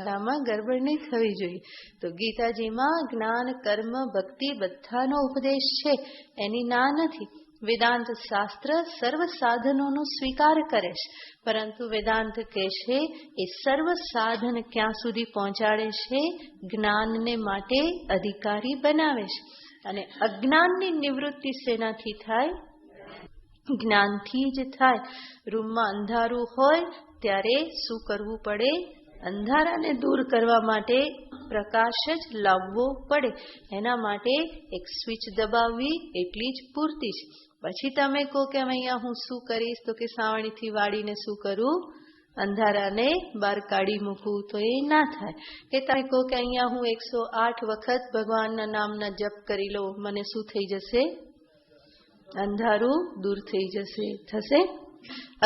આમાં ગરબડ નહીં થવી જોઈએ. તો ગીતાજીમાં જ્ઞાન, કર્મ, ભક્તિ બધાનો ઉપદેશ છે, એની ના નથી. વેદાંત શાસ્ત્ર સર્વ સાધનોનો સ્વીકાર કરે છે, પરંતુ વેદાંત કહે છે એ સર્વ સાધન ક્યાં સુધી પહોંચાડે છે? જ્ઞાનને માટે અધિકારી બનાવે છે. અને અજ્ઞાનની નિવૃત્તિ શેનાથી થાય? જ્ઞાનથી જ થાય. રૂમમાં અંધારું હોય ત્યારે શું કરવું પડે? અંધારાને દૂર કરવા માટે પ્રકાશ જ લાવવો પડે. એના માટે એક સ્વિચ દબાવવી એટલી જ પૂરતી છે. પછી તમે કહો કે અહીંયા હું શું કરીશ? તો કે સાવણીથી વાળીને શું કરું? અંધારાને બહાર કાઢી મૂકવું. તો એ ના થાય. કે તમે કહો કે અહીંયા હું 108 વખત ભગવાનના નામના જપ કરી લઉં, મને શું થઈ જશે? અંધારું દૂર થઈ જશે. થશે?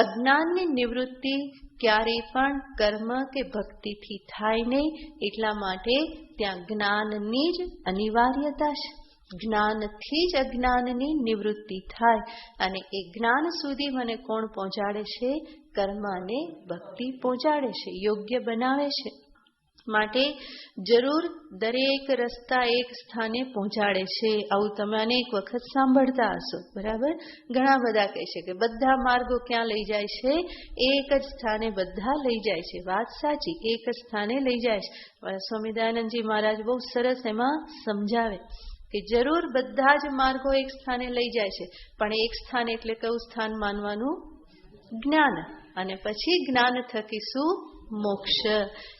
અજ્ઞાનની નિવૃત્તિ ક્યારેય પણ કર્મ કે ભક્તિથી થાય નહીં. એટલા માટે ત્યાં જ્ઞાનની જ અનિવાર્યતા છે. જ્ઞાનથી જ અજ્ઞાનની નિવૃત્તિ થાય. અને એ જ્ઞાન સુધી મને કોણ પહોંચાડે છે? કર્મ અને ભક્તિ પહોંચાડે છે, યોગ્ય બનાવે છે. માટે જરૂર દરેક રસ્તા એક સ્થાને પહોંચાડે છે. આવું તમે અનેક વખત સાંભળતા હશો. બરાબર? ઘણા બધા કહે છે કે બધા માર્ગો ક્યાં લઈ જાય છે? એક જ સ્થાને બધા લઈ જાય છે. વાત સાચી, એક જ સ્થાને લઈ જાય છે. સ્વામી દયાનંદજી મહારાજ બહુ સરસ એમાં સમજાવે કે જરૂર બધા જ માર્ગો એક સ્થાને લઈ જાય છે, પણ એક સ્થાન એટલે કયું સ્થાન માનવાનું? જ્ઞાન. અને પછી જ્ઞાન થકી શું? મોક્ષ.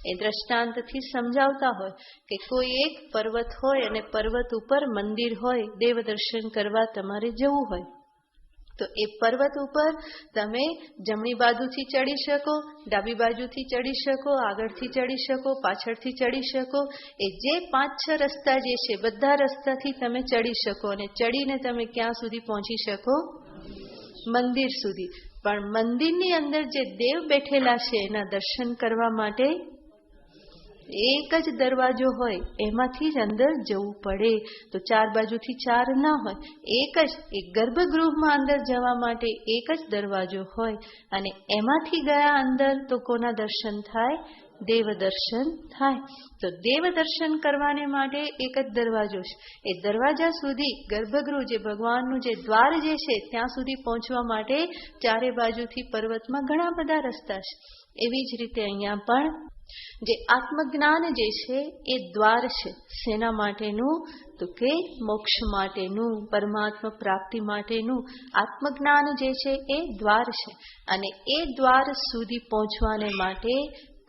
એ દ્રષ્ટાંતથી સમજાવતા હોય કે કોઈ એક પર્વત હોય અને પર્વત ઉપર મંદિર હોય, દેવ દર્શન કરવા તમારે જવું હોય તો એ પર્વત ઉપર તમે જમણી બાજુથી ચડી શકો, ડાબી બાજુથી ચડી શકો, આગળથી ચડી શકો, પાછળથી ચડી શકો. એ જે 5-6 રસ્તા જે છે બધા રસ્તાથી તમે ચડી શકો અને ચડીને તમે ક્યાં સુધી પહોંચી શકો? મંદિર સુધી. પણ મંદિરની અંદર જે દેવ બેઠેલા છે એના દર્શન કરવા માટે એક જ દરવાજો હોય, એમાંથી જ અંદર જવું પડે. તો 4 બાજુથી 4 ના હોય, એક ગર્ભગૃહમાં અંદર જવા માટે એક જ દરવાજો હોય અને એમાંથી ગયા અંદર તો કોના દર્શન થાય? દેવ દર્શન થાય. તો દેવ દર્શન કરવાને માટે એક જ દરવાજો છે. એ દરવાજા સુધી ગર્ભગૃહ જે ભગવાનનું જે દ્વાર જે છે ત્યાં સુધી પહોંચવા માટે 4 બાજુથી પર્વતમાં ઘણા બધા રસ્તા છે. એવી જ રીતે અહીંયા પણ જે આત્મજ્ઞાન જે છે એ દ્વાર છે. શેના માટેનું? તો કે મોક્ષ માટેનું, પરમાત્મા પ્રાપ્તિ માટેનું. આત્મજ્ઞાન જે છે એ દ્વાર છે અને એ દ્વાર સુધી પહોંચવાને માટે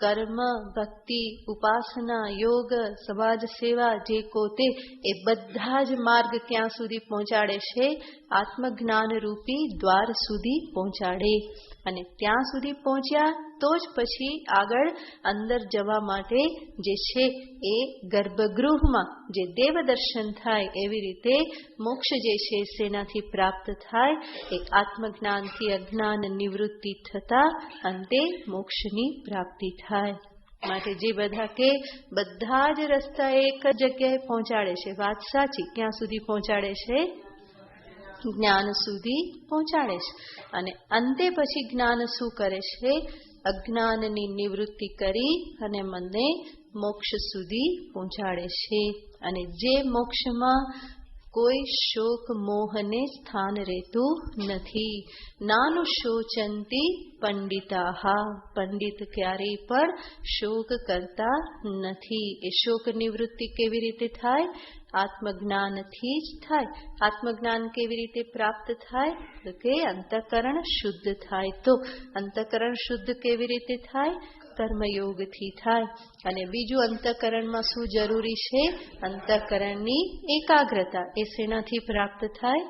કર્મ, ભક્તિ, ઉપાસના, યોગ, સમાજ સેવા જે કોતે એ બધા જ માર્ગ ક્યાં સુધી પહોંચાડે છે? આત્મજ્ઞાન રૂપી દ્વાર સુધી પહોંચાડે. અને ત્યાં સુધી પહોંચ્યા તો જ પછી આગળ અંદર જવા માટે જે છે એ ગર્ભગૃહમાં જે દેવ દર્શન થાય એવી રીતે મોક્ષ જે છે શેનાથી પ્રાપ્ત થાય? એક આત્મજ્ઞાનથી અજ્ઞાન નિવૃત્તિ થતા અંતે મોક્ષની પ્રાપ્તિ થાય. માટે જે બધા કે બધા જ રસ્તા એક જ જગ્યાએ પહોંચાડે છે, વાત સાચી. ક્યાં સુધી પહોંચાડે છે? જ્ઞાન સુધી પહોંચાડે છે. અને અંતે પછી જ્ઞાન શું કરે છે? અજ્ઞાનની નિવૃત્તિ કરી અને મને મોક્ષ સુધી પહોંચાડે છે. અને જે મોક્ષમાં કોઈ શોક મોહને સ્થાન રહેતું નથી. નાનું શોચંતી પંડિતાહા. પંડિત ક્યારેય પણ શોક કરતા નથી. એ શોક નિવૃત્તિ કેવી રીતે થાય? આત્મજ્ઞાનથી જ થાય. આત્મજ્ઞાન કેવી રીતે પ્રાપ્ત થાય? તો કે અંતઃકરણ શુદ્ધ થાય. તો અંતઃકરણ શુદ્ધ કેવી રીતે થાય? કર્મયોગથી થાય. અને બીજું અંતઃકરણમાં શું જરૂરી છે? અંતઃકરણની એકાગ્રતા. એ શેનાથી પ્રાપ્ત થાય?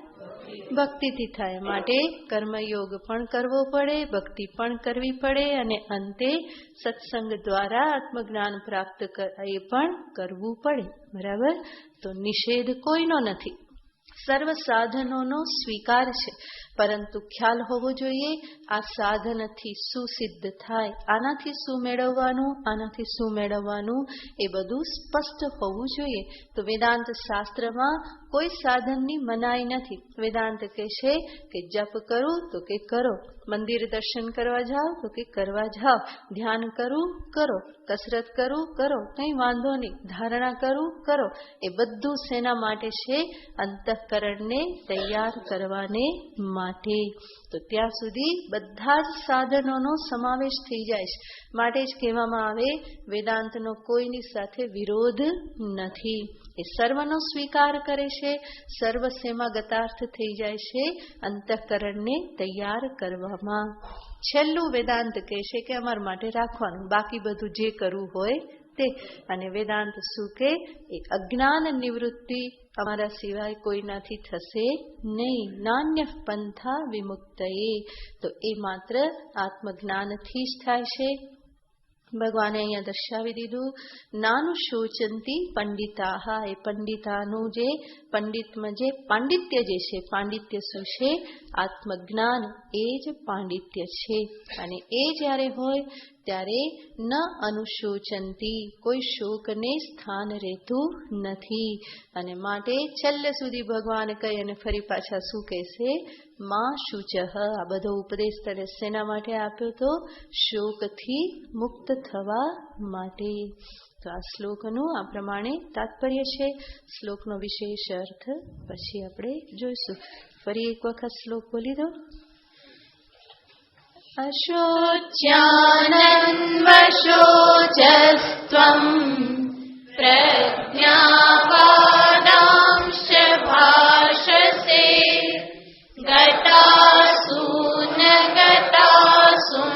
ભક્તિથી થાય. માટે કર્મયોગ પણ કરવો પડે, ભક્તિ પણ કરવી પડે અને અંતે સત્સંગ દ્વારા આત્મજ્ઞાન પ્રાપ્ત એ પણ કરવું પડે. બરાબર? તો નિષેધ કોઈનો નથી, સર્વ સાધનોનો સ્વીકાર છે. પરંતુ ખ્યાલ હોવો જોઈએ આ સાધનથી શું સિદ્ધ થાય, આનાથી શું મેળવવાનું, આનાથી શું મેળવવાનું, એ બધું સ્પષ્ટ હોવું જોઈએ. તો વેદાંત શાસ્ત્રમાં કોઈ સાધનની મનાઈ નથી. વેદાંત કહે છે કે જપ કરું તો કે કરો, મંદિર દર્શન કરવા જાઓ તો કે કરવા જાઓ, ધ્યાન કરું કરો, કસરત કરું કરો, કંઈ વાંધો નહીં, ધારણા કરું કરો. એ બધું શેના માટે છે? અંતઃકરણને તૈયાર કરવાને માટે. તો ત્યાં સુધી બધા જ સાધનોનો સમાવેશ થઈ જાય છે. માટે જ કહેવામાં આવે વેદાંતનો કોઈની સાથે વિરોધ નથી. એ સર્વનો સ્વીકાર કરે છે. સર્વ શેમાં ગતાર્થ થઈ જાય છે? અંતઃકરણને તૈયાર કરવામાં. છેલ્લું વેદાંત કહે છે કે અમારા માટે રાખવાનું, બાકી બધું જે કરવું હોય તે. અને વેદાંત શું કે? એ અજ્ઞાન નિવૃત્તિ અમારા સિવાય કોઈનાથી થશે નહીં. નાન્ય પંથા વિમુક્તએ. તો એ માત્ર આત્મજ્ઞાનથી જ થાય છે. ભગવાને અહીંયા દર્શાવી દીધું. નાનું શોચંતી પંડિતાહા. એ પંડિતાનું જે પંડિતમાં જે પાંડિત્ય જે છે, પાંડિત્ય શું છે? આત્મજ્ઞાન. એ જ પાંડિત્ય છે. અને એ જ્યારે હોય ત્યારે ન અનુશોચંતી. કોઈ શોકને સ્થાન રહેતું નથી. અને માટે છેલ્લે સુધી ભગવાન કહી અને ફરી પાછા શું કહેશે? માં શુચઃ. આ બધો ઉપદેશ તને શેના માટે આપ્યો? તો શોકથી મુક્ત થવા માટે. તો આ શ્લોકનું આ પ્રમાણે તાત્પર્ય છે. શ્લોકનો વિશેષ અર્થ પછી આપણે જોઈશું. ફરી એક વખત શ્લોક બોલી દો. અશોચ્યાનન્વશોચસ્ત્વં પ્રજ્ઞાવાદાંશ્ચ ભાષસે ગતાસૂન ગતાસુન